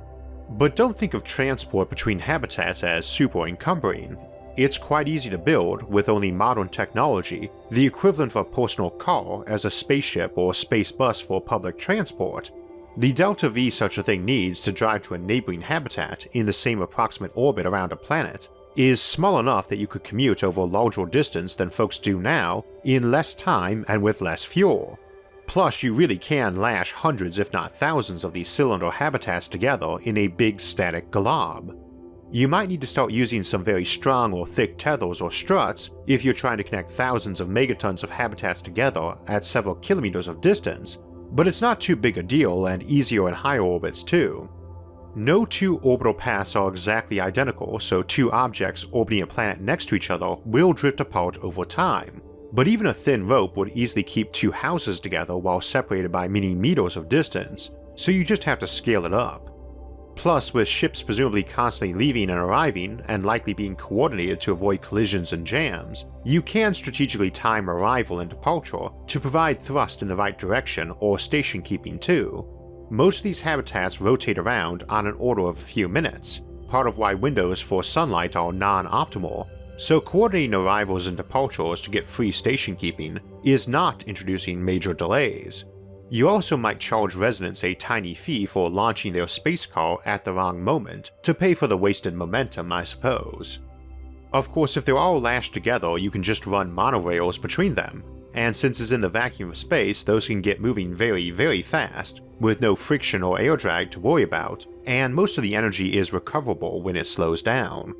But don't think of transport between habitats as super encumbering. It's quite easy to build, with only modern technology, the equivalent of a personal car as a spaceship or space bus for public transport. The delta V such a thing needs to drive to a neighboring habitat in the same approximate orbit around a planet is small enough that you could commute over a larger distance than folks do now in less time and with less fuel. Plus, you really can lash hundreds if not thousands of these cylinder habitats together in a big static glob. You might need to start using some very strong or thick tethers or struts if you're trying to connect thousands of megatons of habitats together at several kilometers of distance, but it's not too big a deal and easier in higher orbits too. No two orbital paths are exactly identical, so two objects orbiting a planet next to each other will drift apart over time, but even a thin rope would easily keep two houses together while separated by many meters of distance, so you just have to scale it up. Plus, with ships presumably constantly leaving and arriving, and likely being coordinated to avoid collisions and jams, you can strategically time arrival and departure to provide thrust in the right direction or station keeping too. Most of these habitats rotate around on an order of a few minutes, part of why windows for sunlight are non-optimal, so coordinating arrivals and departures to get free station keeping is not introducing major delays. You also might charge residents a tiny fee for launching their space car at the wrong moment to pay for the wasted momentum, I suppose. Of course, if they're all lashed together, you can just run monorails between them, and since it's in the vacuum of space, those can get moving very, very fast, with no friction or air drag to worry about, and most of the energy is recoverable when it slows down.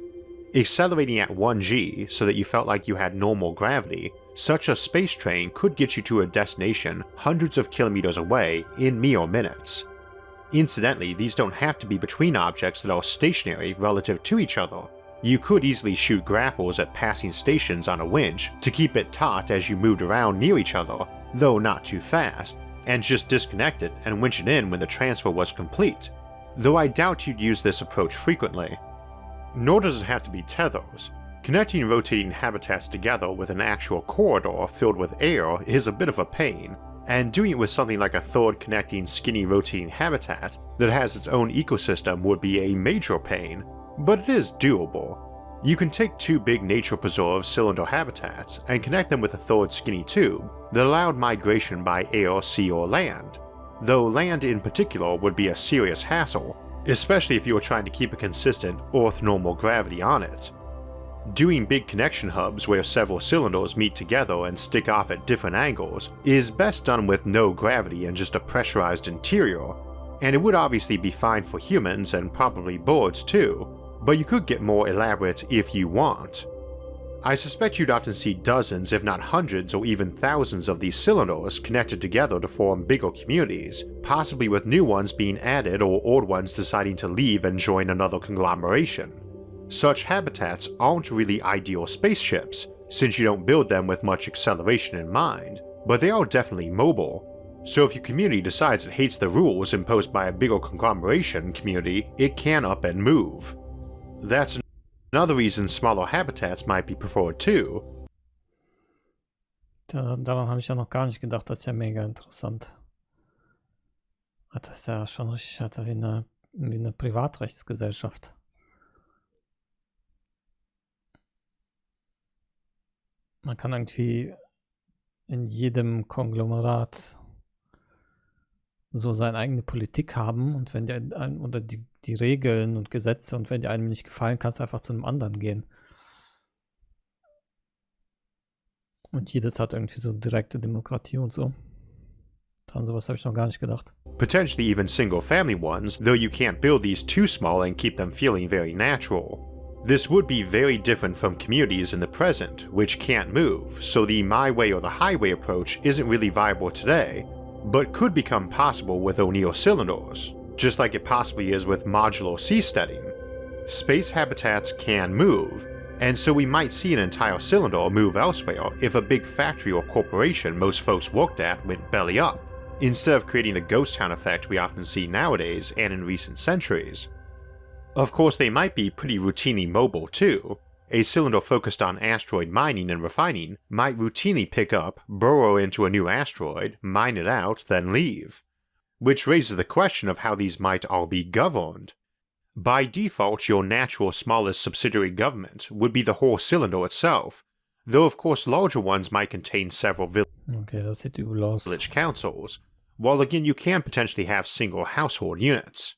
Accelerating at 1g so that you felt like you had normal gravity, such a space train could get you to a destination hundreds of kilometers away in mere minutes. Incidentally, these don't have to be between objects that are stationary relative to each other. You could easily shoot grapples at passing stations on a winch to keep it taut as you moved around near each other, though not too fast, and just disconnect it and winch it in when the transfer was complete, though I doubt you'd use this approach frequently. Nor does it have to be tethers. Connecting rotating habitats together with an actual corridor filled with air is a bit of a pain, and doing it with something like a third connecting skinny rotating habitat that has its own ecosystem would be a major pain, but it is doable. You can take two big nature preserve cylinder habitats and connect them with a third skinny tube that allowed migration by air, sea, or land, though land in particular would be a serious hassle, especially if you were trying to keep a consistent Earth normal gravity on it. Doing big connection hubs where several cylinders meet together and stick off at different angles is best done with no gravity and just a pressurized interior, and it would obviously be fine for humans and probably birds too, but you could get more elaborate if you want. I suspect you'd often see dozens if not hundreds or even thousands of these cylinders connected together to form bigger communities, possibly with new ones being added or old ones deciding to leave and join another conglomeration. Such habitats aren't really ideal spaceships, since you don't build them with much acceleration in mind, but they are definitely mobile. So if your community decides it hates the rules imposed by a bigger conglomeration community, it can up and move. That's another reason smaller habitats might be preferred too.
Daran habe ich ja noch gar nicht gedacht, das ist ja mega interessant. Das ist ja schon richtig, wie eine Privatrechtsgesellschaft. Man kann irgendwie in jedem Konglomerat so seine eigene Politik haben und wenn die Regeln und Gesetze und wenn die einem nicht gefallen, kannst du einfach zu einem anderen gehen. Und jedes hat irgendwie so direkte Demokratie und so. An sowas habe ich noch gar nicht gedacht.
Potentially even single-family ones, though you can't build these too small and keep them feeling very natural. This would be very different from communities in the present, which can't move, so the my way or the highway approach isn't really viable today, but could become possible with O'Neill cylinders, just like it possibly is with modular seasteading. Space habitats can move, and so we might see an entire cylinder move elsewhere if a big factory or corporation most folks worked at went belly up, instead of creating the ghost town effect we often see nowadays and in recent centuries. Of course, they might be pretty routinely mobile too. A cylinder focused on asteroid mining and refining might routinely pick up, burrow into a new asteroid, mine it out, then leave. Which raises the question of how these might all be governed. By default, your natural smallest subsidiary government would be the whole cylinder itself, though of course larger ones might contain several village councils, while again you can potentially have single household units.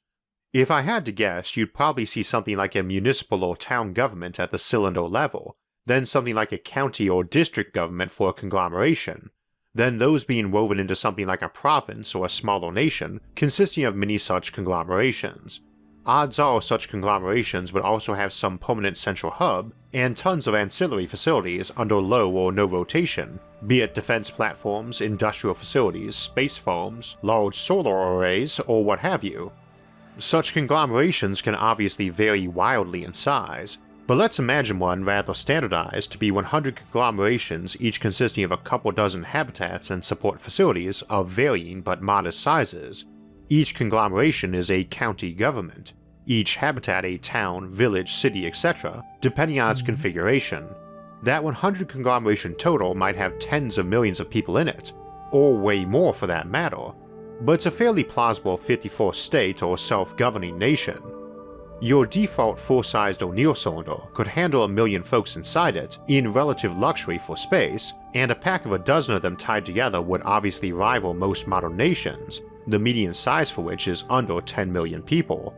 If I had to guess, you'd probably see something like a municipal or town government at the cylinder level, then something like a county or district government for a conglomeration, then those being woven into something like a province or a smaller nation consisting of many such conglomerations. Odds are such conglomerations would also have some permanent central hub and tons of ancillary facilities under low or no rotation, be it defense platforms, industrial facilities, space farms, large solar arrays, or what have you. Such conglomerations can obviously vary wildly in size, but let's imagine one rather standardized to be 100 conglomerations each consisting of a couple dozen habitats and support facilities of varying but modest sizes. Each conglomeration is a county government, each habitat a town, village, city, etc., depending on its configuration. That 100 conglomeration total might have tens of millions of people in it, or way more for that matter, but it's a fairly plausible 54th state or self-governing nation. Your default full-sized O'Neill cylinder could handle 1 million folks inside it in relative luxury for space, and a pack of a dozen of them tied together would obviously rival most modern nations, the median size for which is under 10 million people.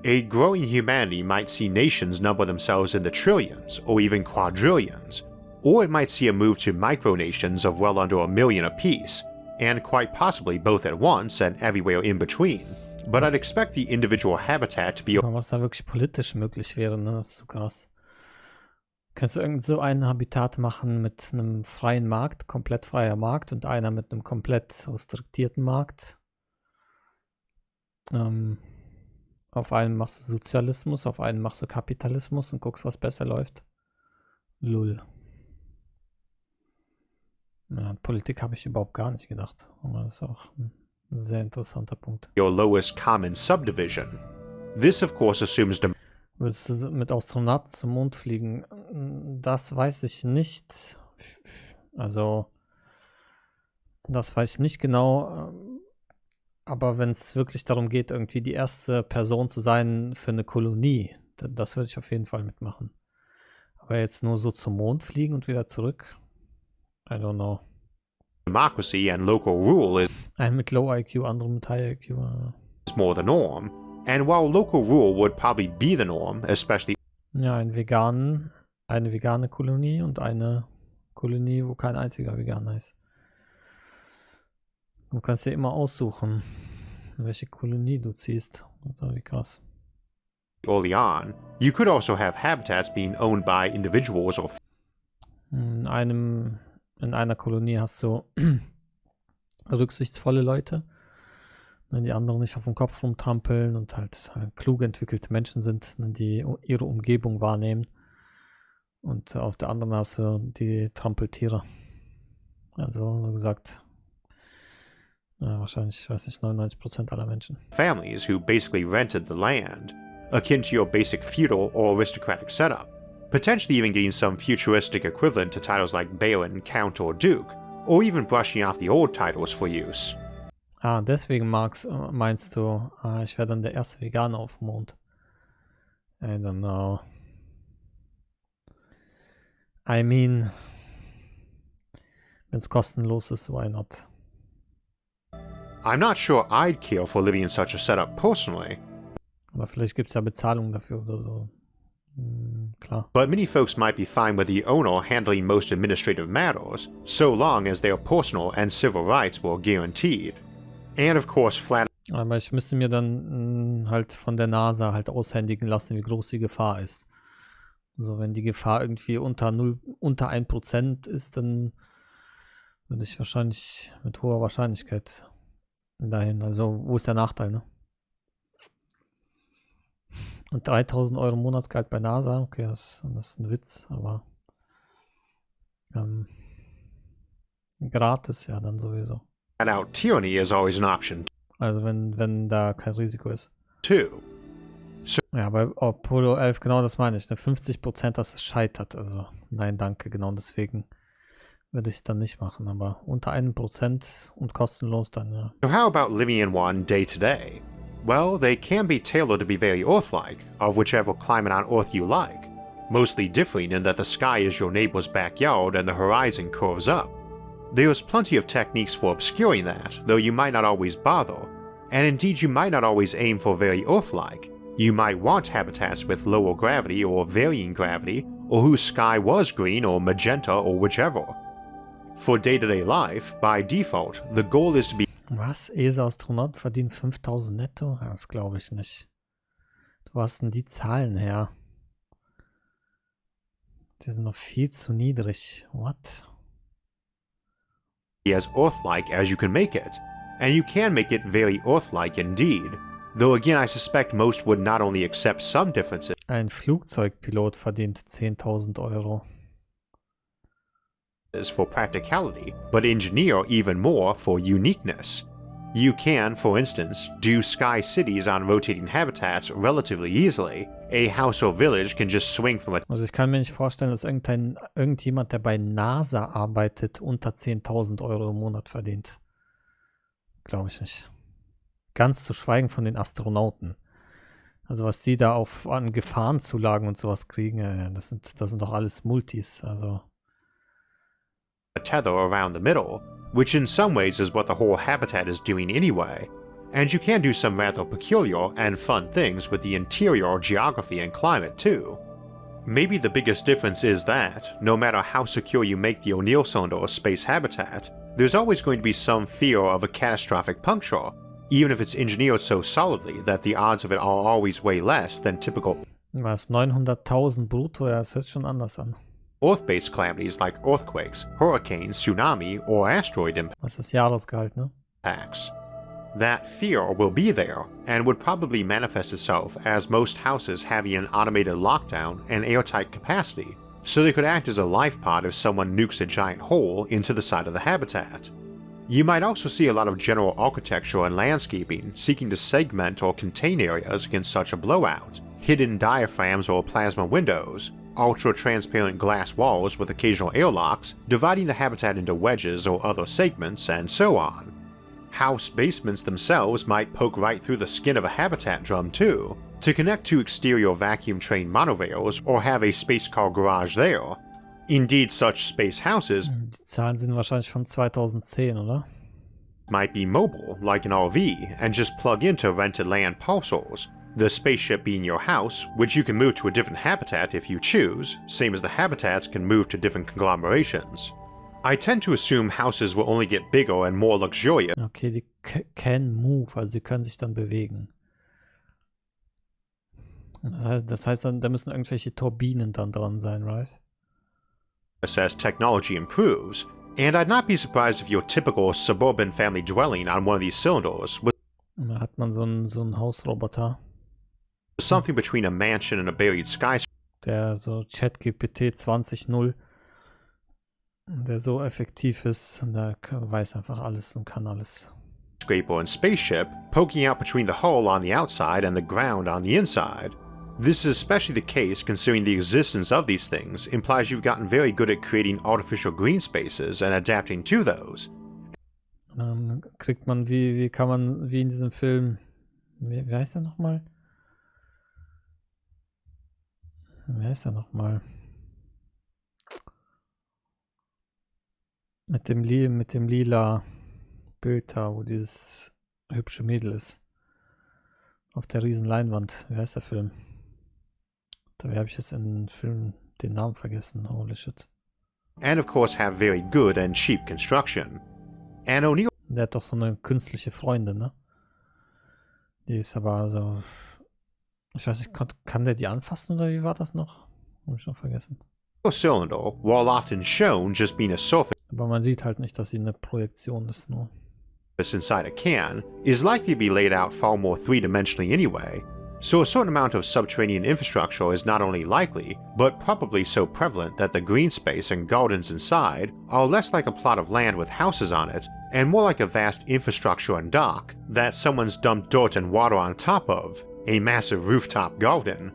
A growing humanity might see nations number themselves in the trillions or even quadrillions, or it might see a move to micronations of well under 1 million apiece, and quite possibly both at once and everywhere in between, but I'd expect the individual habitat to be...
Was da wirklich politisch möglich wäre, ne? Das ist so krass. Kannst du irgend so ein Habitat machen mit einem freien Markt, komplett freier Markt und einer mit einem komplett restriktierten Markt? Auf einen machst du Sozialismus, auf einen machst du Kapitalismus und guckst, was besser läuft. Lull. Ja, Politik habe ich überhaupt gar nicht gedacht. Aber das ist auch ein sehr interessanter Punkt.
Your lowest common subdivision. This of course assumes...
Würdest du mit Astronauten zum Mond fliegen? Das weiß ich nicht. Also Das weiß ich nicht genau. Aber wenn es wirklich darum geht, irgendwie die erste Person zu sein für eine Kolonie, das würde ich auf jeden Fall mitmachen. Aber jetzt nur so zum Mond fliegen und wieder zurück? I don't know.
democracy and local rule
Ein mit Low IQ, andere mit High IQ.
is more the norm. And while local rule would probably be the norm, especially
Ja, eine vegane Kolonie und eine Kolonie, wo kein einziger Veganer ist. Du kannst dir immer aussuchen, welche Kolonie du ziehst. Also wie krass.
early on, you could also have habitats being owned by individuals or
In einer Kolonie hast du rücksichtsvolle Leute, wenn die anderen nicht auf dem Kopf rumtrampeln und halt klug entwickelte Menschen sind, die ihre Umgebung wahrnehmen. Und auf der anderen hast du die Trampeltiere. Also, so gesagt, wahrscheinlich, ich weiß nicht, 99% aller Menschen.
families who basically rented the land, akin to your basic feudal or aristocratic setup, potentially even getting some futuristic equivalent to titles like Baron, Count, or Duke, or even brushing off the old titles for use.
Deswegen meinst du, ich wäre dann der erste Veganer auf dem Mond. I don't know. I mean, wenn es kostenlos ist, why not?
I'm not sure I'd care for living in such a setup personally,
Aber vielleicht gibt es ja Bezahlung dafür oder so. Klar.
but many folks might be fine with the owner handling most administrative matters, so long as their personal and civil rights were guaranteed. And of course, flat
Aber ich müsste mir dann halt von der NASA halt aushändigen lassen, wie groß die Gefahr ist. Also wenn die Gefahr irgendwie unter 1% ist, dann würde ich wahrscheinlich mit hoher Wahrscheinlichkeit dahin. Also wo ist der Nachteil, ne? Und 3.000 Euro Monatsgehalt bei NASA, okay, das ist ein Witz, aber gratis ja dann sowieso.
out tyranny is always an option
Also wenn da kein Risiko ist.
too.
Ja, bei Apollo 11, genau das meine ich. Ne? 50%, dass es scheitert. Also nein, danke, genau deswegen würde ich es dann nicht machen. Aber unter 1% und kostenlos dann, ja.
So how about living in one day to day? Well, they can be tailored to be very Earth-like, of whichever climate on Earth you like, mostly differing in that the sky is your neighbor's backyard and the horizon curves up. There's plenty of techniques for obscuring that, though you might not always bother, and indeed you might not always aim for very Earth-like. You might want habitats with lower gravity or varying gravity, or whose sky was green or magenta or whichever. For day-to-day life, by default, the goal is to be
Was? ESA-Astronauten verdienen 5.000 netto? Ja, das glaube ich nicht. Wo hast denn die Zahlen her? Die sind noch viel zu niedrig. What?
as Earth-like as you can make it, and you can make it very Earth-like indeed, though again I suspect most would not only accept some differences
Ein Flugzeugpilot verdient 10.000 Euro.
for practicality, but engineer even more for uniqueness. You can, for instance, do sky cities on rotating habitats relatively easily. A house or village can just swing from a
Also ich kann mir nicht vorstellen, dass irgendjemand, der bei NASA arbeitet, unter 10.000 Euro im Monat verdient. Glaube ich nicht. Ganz zu schweigen von den Astronauten. Also was die da an Gefahrenzulagen und sowas kriegen, das sind doch alles Multis. Also
tether around the middle, which in some ways is what the whole habitat is doing anyway, and you can do some rather peculiar and fun things with the interior geography and climate too. Maybe the biggest difference is that, no matter how secure you make the O'Neill cylinder or space habitat, there's always going to be some fear of a catastrophic puncture, even if it's engineered so solidly that the odds of it are always way less than typical
was, 900.000 brutto, ja, das hört schon anders an.
Earth-based calamities like earthquakes, hurricanes, tsunami, or asteroid
Das ist Jahresgehalt, ne?
impacts. That fear will be there, and would probably manifest itself as most houses having an automated lockdown and airtight capacity, so they could act as a life pod if someone nukes a giant hole into the side of the habitat. You might also see a lot of general architecture and landscaping seeking to segment or contain areas against such a blowout, hidden diaphragms or plasma windows, ultra-transparent glass walls with occasional airlocks, dividing the habitat into wedges or other segments, and so on. House basements themselves might poke right through the skin of a habitat drum too, to connect to exterior vacuum-trained monorails or have a space car garage there. Indeed, such space houses
Die Zahlen sind wahrscheinlich von 2010, oder?
might be mobile, like an RV, and just plug into rented land parcels, the spaceship being your house, which you can move to a different habitat if you choose, same as the habitats can move to different conglomerations. I tend to assume houses will only get bigger and more luxurious
Okay, die can move, also die können sich dann bewegen. Das heißt dann, da müssen irgendwelche Turbinen dann dran sein, right?
as technology improves, and I'd not be surprised if your typical suburban family dwelling on one of these cylinders was
Und da hat man so einen Hausroboter,
something between a mansion and a buried skyscraper.
der so ChatGPT 20.0 der so effektiv ist und der weiß einfach alles und kann alles.
And spaceship poking out between the hull on the outside and the ground on the inside. This is especially the case considering the existence of these things implies you've gotten very good at creating artificial green spaces and adapting to those.
Und dann kriegt man, wie kann man, wie in diesem Film, wie heißt der nochmal? Wie heißt der nochmal? Mit dem lila Bild da, wo dieses hübsche Mädel ist. Auf der riesen Leinwand. Wie heißt der Film? Dabei habe ich jetzt in den Film den Namen vergessen. Holy shit.
And of course have very good and cheap construction. And O'Neill
Der hat doch so eine künstliche Freundin, ne? Die ist aber so... Ich weiß nicht, kann der die anfassen oder wie war das noch? Hab ich noch vergessen.
cylinder, while often shown just being a surface
Aber man sieht halt nicht, dass sie eine Projektion ist, nur.
inside a can, is likely to be laid out far more three-dimensionally anyway, so a certain amount of subterranean infrastructure is not only likely, but probably so prevalent that the green space and gardens inside are less like a plot of land with houses on it, and more like a vast infrastructure and dock that someone's dumped dirt and water on top of, a massive rooftop garden.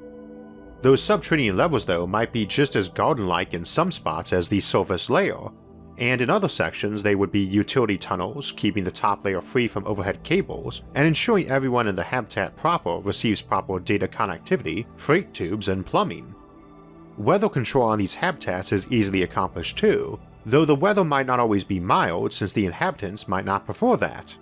Those subterranean levels though might be just as garden-like in some spots as the surface layer, and in other sections they would be utility tunnels, keeping the top layer free from overhead cables, and ensuring everyone in the habitat proper receives proper data connectivity, freight tubes, and plumbing. Weather control on these habitats is easily accomplished too, though the weather might not always be mild since the inhabitants might not prefer that.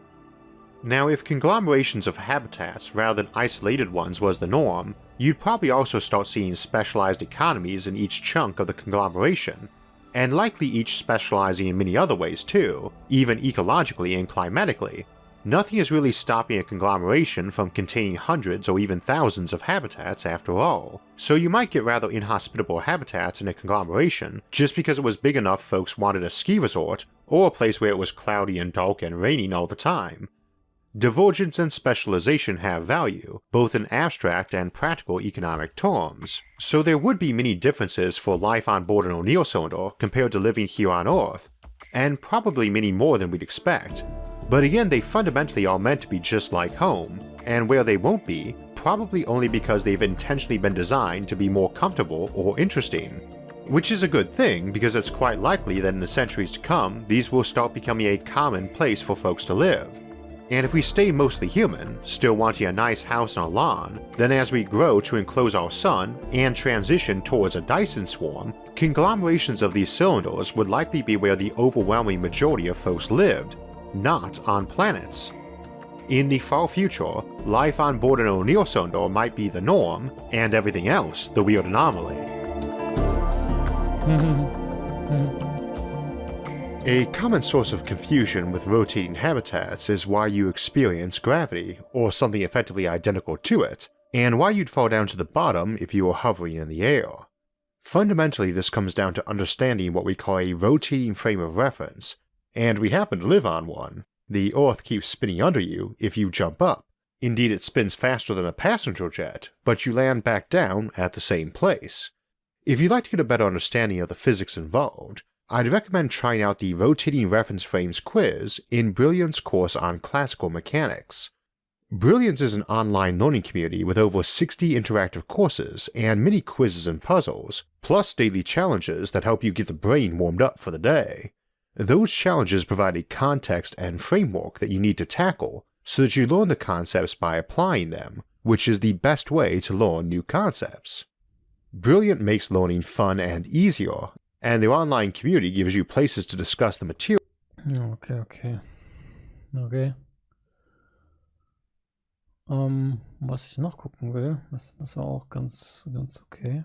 Now, if conglomerations of habitats rather than isolated ones was the norm, you'd probably also start seeing specialized economies in each chunk of the conglomeration, and likely each specializing in many other ways too, even ecologically and climatically. Nothing is really stopping a conglomeration from containing hundreds or even thousands of habitats after all, so you might get rather inhospitable habitats in a conglomeration just because it was big enough folks wanted a ski resort, or a place where it was cloudy and dark and raining all the time. Divergence and specialization have value, both in abstract and practical economic terms, so there would be many differences for life on board an O'Neill cylinder compared to living here on Earth, and probably many more than we'd expect. But again, they fundamentally are meant to be just like home, and where they won't be, probably only because they've intentionally been designed to be more comfortable or interesting. Which is a good thing, because it's quite likely that in the centuries to come, these will start becoming a common place for folks to live. And if we stay mostly human, still wanting a nice house and a lawn, then as we grow to enclose our sun and transition towards a Dyson swarm, conglomerations of these cylinders would likely be where the overwhelming majority of folks lived, not on planets. In the far future, life on board an O'Neill cylinder might be the norm, and everything else the weird anomaly. A common source of confusion with rotating habitats is why you experience gravity, or something effectively identical to it, and why you'd fall down to the bottom if you were hovering in the air. Fundamentally, this comes down to understanding what we call a rotating frame of reference, and we happen to live on one. The Earth keeps spinning under you if you jump up. Indeed, it spins faster than a passenger jet, but you land back down at the same place. If you'd like to get a better understanding of the physics involved, I'd recommend trying out the Rotating Reference Frames quiz in Brilliant's course on classical mechanics. Brilliance is an online learning community with over 60 interactive courses and many quizzes and puzzles, plus daily challenges that help you get the brain warmed up for the day. Those challenges provide a context and framework that you need to tackle so that you learn the concepts by applying them, which is the best way to learn new concepts. Brilliant makes learning fun and easier, and their online community gives you places to discuss the material.
Okay. Was ich noch gucken will, das war auch ganz okay.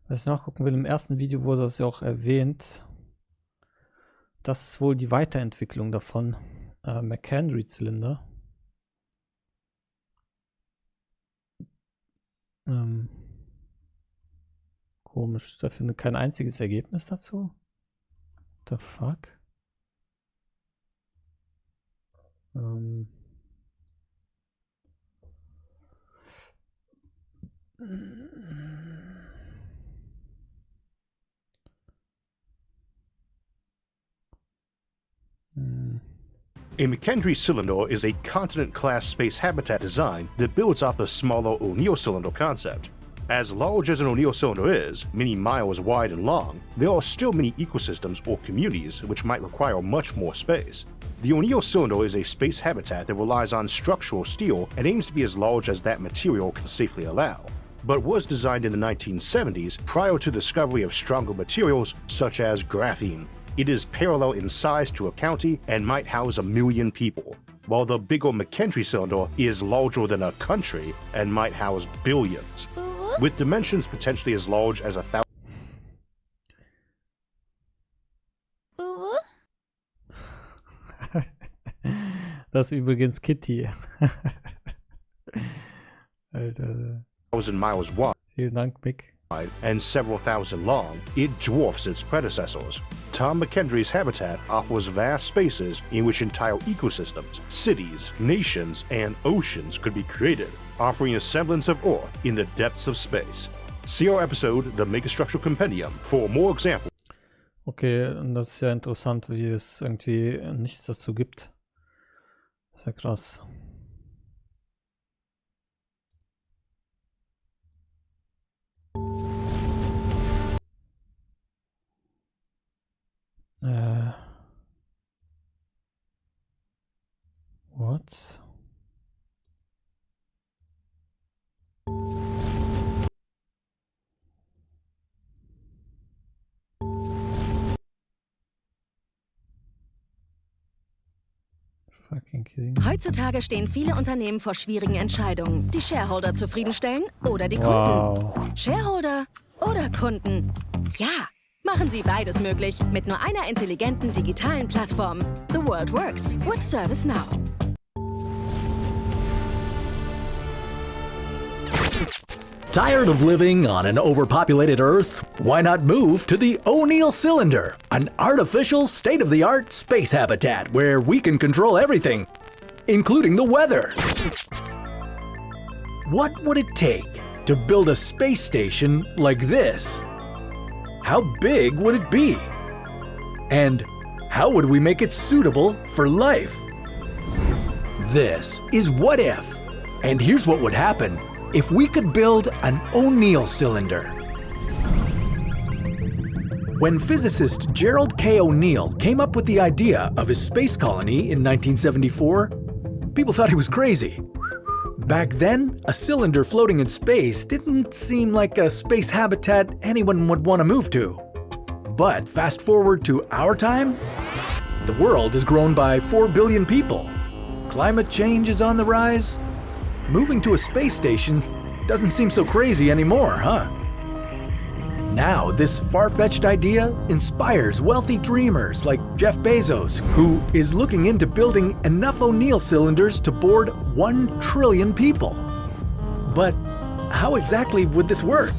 Was ich nachgucken will, im ersten Video wurde das ja auch erwähnt. Das ist wohl die Weiterentwicklung davon. McHenry-Zylinder. Komisch, da finde kein einziges Ergebnis dazu. What the fuck?
A McHenry cylinder is a continent-class space habitat design that builds off the smaller O'Neill cylinder concept. As large as an O'Neill cylinder is, many miles wide and long, there are still many ecosystems or communities which might require much more space. The O'Neill cylinder is a space habitat that relies on structural steel and aims to be as large as that material can safely allow, but was designed in the 1970s prior to the discovery of stronger materials such as graphene. It is parallel in size to a county and might house 1 million people, while the bigger McHenry cylinder is larger than a country and might house billions, with dimensions potentially as large as 1,000.
Das ist übrigens Kitty. Alter.
1,000 miles wide.
Vielen Dank, Mick.
And several thousand long, it dwarfs its predecessors. Tom McHenry's habitat offers vast spaces in which entire ecosystems, cities, nations, and oceans could be created, offering a semblance of Earth in the depths of space. See our episode, The Megastructure Compendium, for more examples.
Okay, und das ist ja interessant, wie es irgendwie nichts dazu gibt. Das ist ja krass. What? Fucking kidding.
Heutzutage stehen viele Unternehmen vor schwierigen Entscheidungen. Die Shareholder zufriedenstellen oder die
Wow.
Kunden. Shareholder oder Kunden? Ja, machen Sie beides möglich mit nur einer intelligenten digitalen Plattform. The World Works with ServiceNow.
Tired of living on an overpopulated Earth? Why not move to the O'Neill Cylinder, an artificial state-of-the-art space habitat where we can control everything, including the weather. What would it take to build a space station like this? How big would it be? And how would we make it suitable for life? This is What If, and here's what would happen if we could build an O'Neill cylinder. When physicist Gerald K. O'Neill came up with the idea of his space colony in 1974, people thought he was crazy. Back then, a cylinder floating in space didn't seem like a space habitat anyone would want to move to. But fast forward to our time, the world has grown by 4 billion people. Climate change is on the rise. Moving to a space station doesn't seem so crazy anymore, huh? Now, this far-fetched idea inspires wealthy dreamers like Jeff Bezos, who is looking into building enough O'Neill cylinders to board 1 trillion people. But how exactly would this work?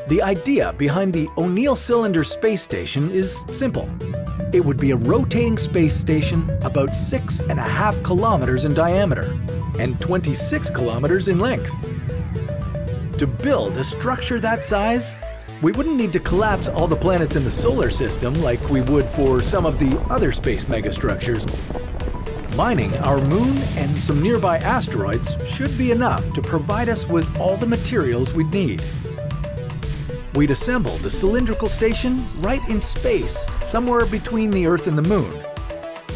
The idea behind the O'Neill Cylinder space station is simple. It would be a rotating space station about 6.5 kilometers in diameter and 26 kilometers in length. To build a structure that size, we wouldn't need to collapse all the planets in the solar system like we would for some of the other space megastructures. Mining our moon and some nearby asteroids should be enough to provide us with all the materials we'd need. We'd assemble the cylindrical station right in space, somewhere between the Earth and the Moon.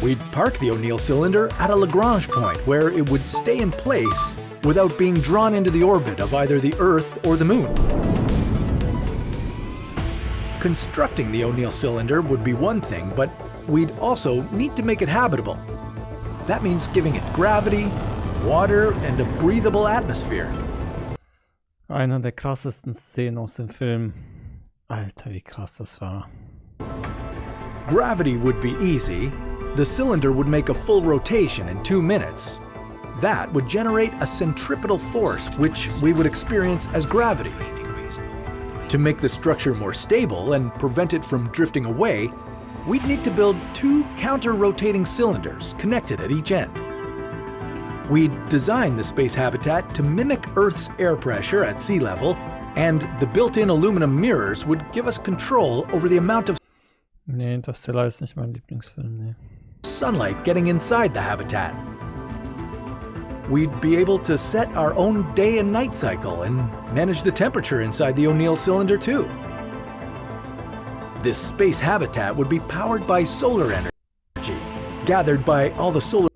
We'd park the O'Neill cylinder at a Lagrange point where it would stay in place without being drawn into the orbit of either the Earth or the Moon. Constructing the O'Neill cylinder would be one thing, but we'd also need to make it habitable. That means giving it gravity, water, and a breathable atmosphere.
Eine der krassesten Szenen aus dem Film. Alter, wie krass das war.
Gravity would be easy. The cylinder would make a full rotation in 2 minutes. That would generate a centripetal force, which we would experience as gravity. To make the structure more stable and prevent it from drifting away, we'd need to build 2 counter-rotating cylinders connected at each end. We'd design the space habitat to mimic Earth's air pressure at sea level, and the built-in aluminum mirrors would give us control over the amount of
Nee, Interstellar ist nicht mein Lieblingsfilm, nee.
sunlight getting inside the habitat. We'd be able to set our own day and night cycle and manage the temperature inside the O'Neill cylinder too. This space habitat would be powered by solar energy, gathered by all the solar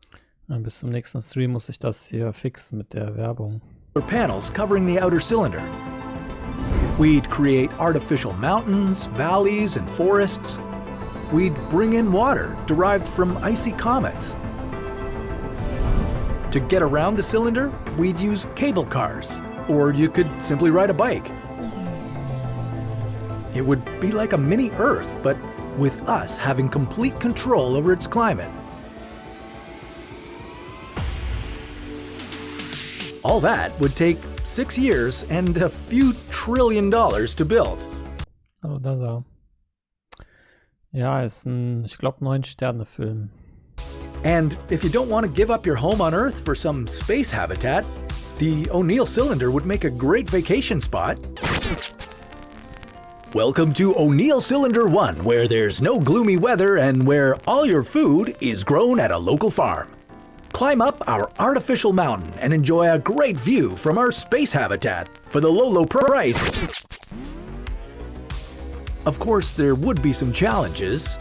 Bis zum nächsten Stream muss ich das hier fixen mit der Werbung.
panels covering the outer cylinder. We'd create artificial mountains, valleys, and forests. We'd bring in water derived from icy comets. To get around the cylinder, we'd use cable cars, or you could simply ride a bike. It would be like a mini Earth, but with us having complete control over its climate. All that would take 6 years and a few $1 trillion to build.
Oh, da ist er. Ja, ist ein, ich glaube, 9-Sterne-Film.
And if you don't want to give up your home on Earth for some space habitat, the O'Neill cylinder would make a great vacation spot. Welcome to O'Neill Cylinder 1, where there's no gloomy weather and where all your food is grown at a local farm. Climb up our artificial mountain and enjoy a great view from our space habitat for the low price. Of course, there would be some challenges.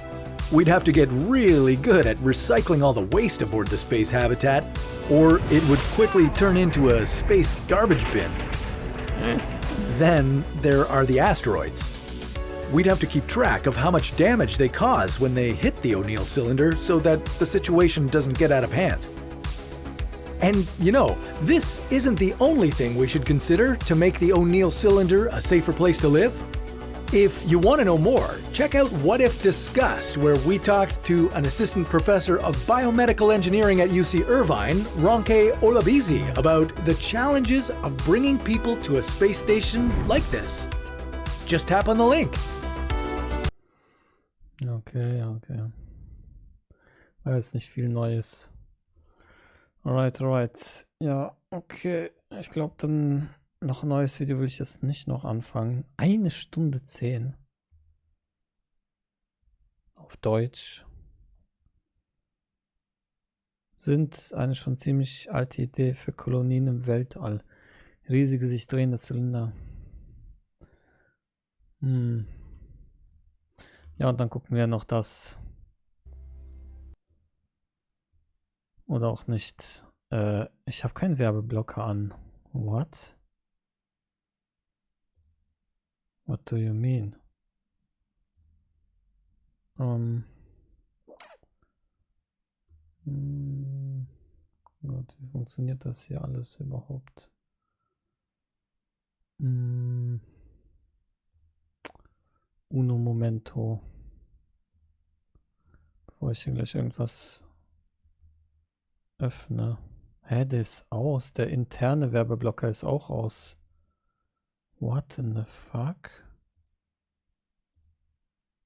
We'd have to get really good at recycling all the waste aboard the space habitat, or it would quickly turn into a space garbage bin. Then there are the asteroids. We'd have to keep track of how much damage they cause when they hit the O'Neill cylinder so that the situation doesn't get out of hand. And you know, this isn't the only thing we should consider to make the O'Neill cylinder a safer place to live. If you want to know more, check out What If Discussed, where we talked to an assistant professor of biomedical engineering at UC Irvine, Ronke Olabizi, about the challenges of bringing people to a space station like this. Just tap on the link.
Okay. War jetzt nicht viel Neues. Alright. Ja, okay. Ich glaube, dann noch ein neues Video will ich jetzt nicht noch anfangen. 1 Stunde 10. Auf Deutsch. Sind eine schon ziemlich alte Idee für Kolonien im Weltall. Riesige, sich drehende Zylinder. Ja, und dann gucken wir noch das. Oder auch nicht. Ich habe keinen Werbeblocker an. What? What do you mean? Gott, wie funktioniert das hier alles überhaupt? Uno momento. Bevor ich hier gleich irgendwas öffne. Hä, der ist aus. Der interne Werbeblocker ist auch aus. What in the fuck?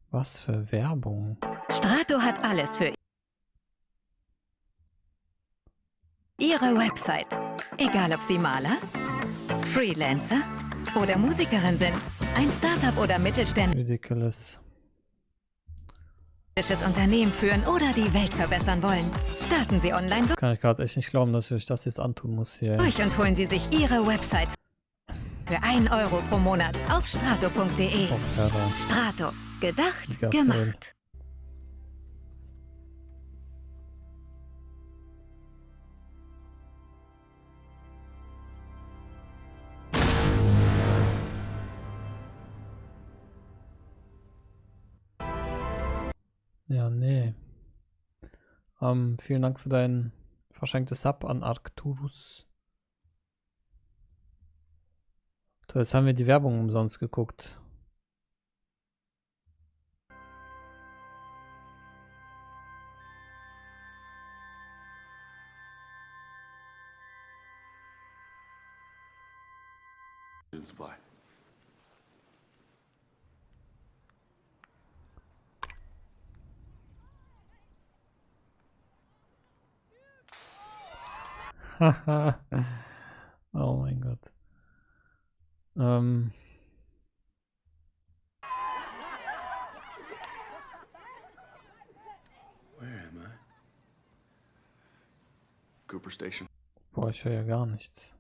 Was für Werbung?
Strato hat alles für Ihre Website. Egal ob Sie Maler, Freelancer oder Musikerin sind, ein Startup oder Mittelständler.
Ridiculous.
Unternehmen führen oder die Welt verbessern wollen. Starten Sie online
Kann ich gerade echt nicht glauben, dass ich euch das jetzt antun muss hier.
durch und holen Sie sich Ihre Website für 1 Euro pro Monat auf strato.de.
Oh, ja, da.
Strato. Gedacht,
Mega
gemacht.
Ja, nee. Vielen Dank für dein verschenktes Sub an Arcturus. Toll, jetzt haben wir die Werbung umsonst geguckt.
Supply.
Haha. Oh mein Gott.
Where am I? Cooper Station.
Boah, ich höre ja gar nichts.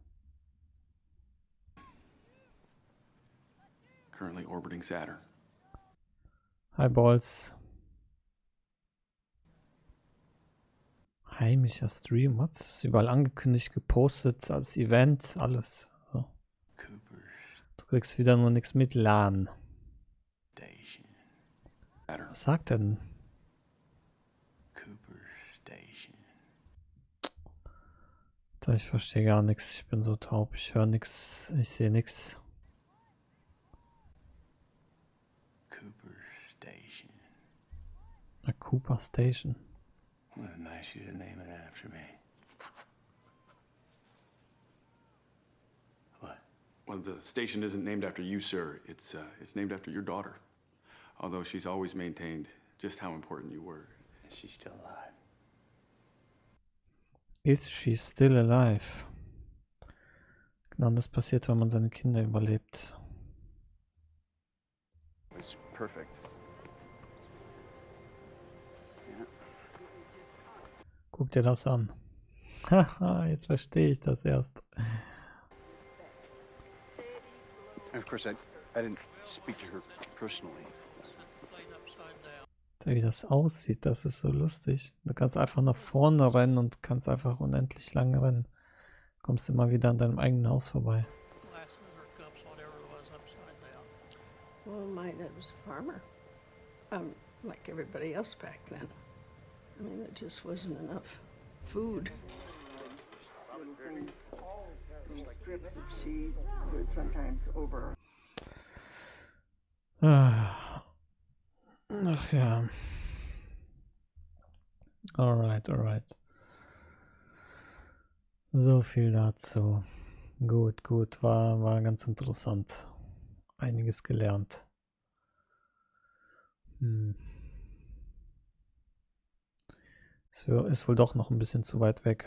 Currently orbiting Saturn.
Hi Balls. Heimischer Stream, was? Ist überall angekündigt, gepostet, als Event, alles. So. Du kriegst wieder nur nichts mit LAN.
Saturn.
Was sagt er denn? Ich verstehe gar nichts, ich bin so taub, ich höre nichts, ich sehe nichts. A Cooper Station.
What nice you to name it after me. What? Well, the station isn't named after you, sir. It's named after your daughter. Although she's always maintained just how important you were. Is she still alive?
Is she still alive? Genau, das passiert, wenn man seine Kinder überlebt.
It's perfect.
Guck dir das an. Haha, jetzt verstehe ich das erst.
And of course, I didn't speak to her personally.
Wie das aussieht, das ist so lustig. Du kannst einfach nach vorne rennen und kannst einfach unendlich lang rennen. Kommst immer wieder an deinem eigenen Haus vorbei.
Well, mine was a farmer. Like everybody else back then. I mean, it just wasn't enough food. Strips of sheet would sometimes over.
Ach ja. Alright, alright. So viel dazu. Gut, gut, war ganz interessant. Einiges gelernt. Es ist wohl doch noch ein bisschen zu weit weg.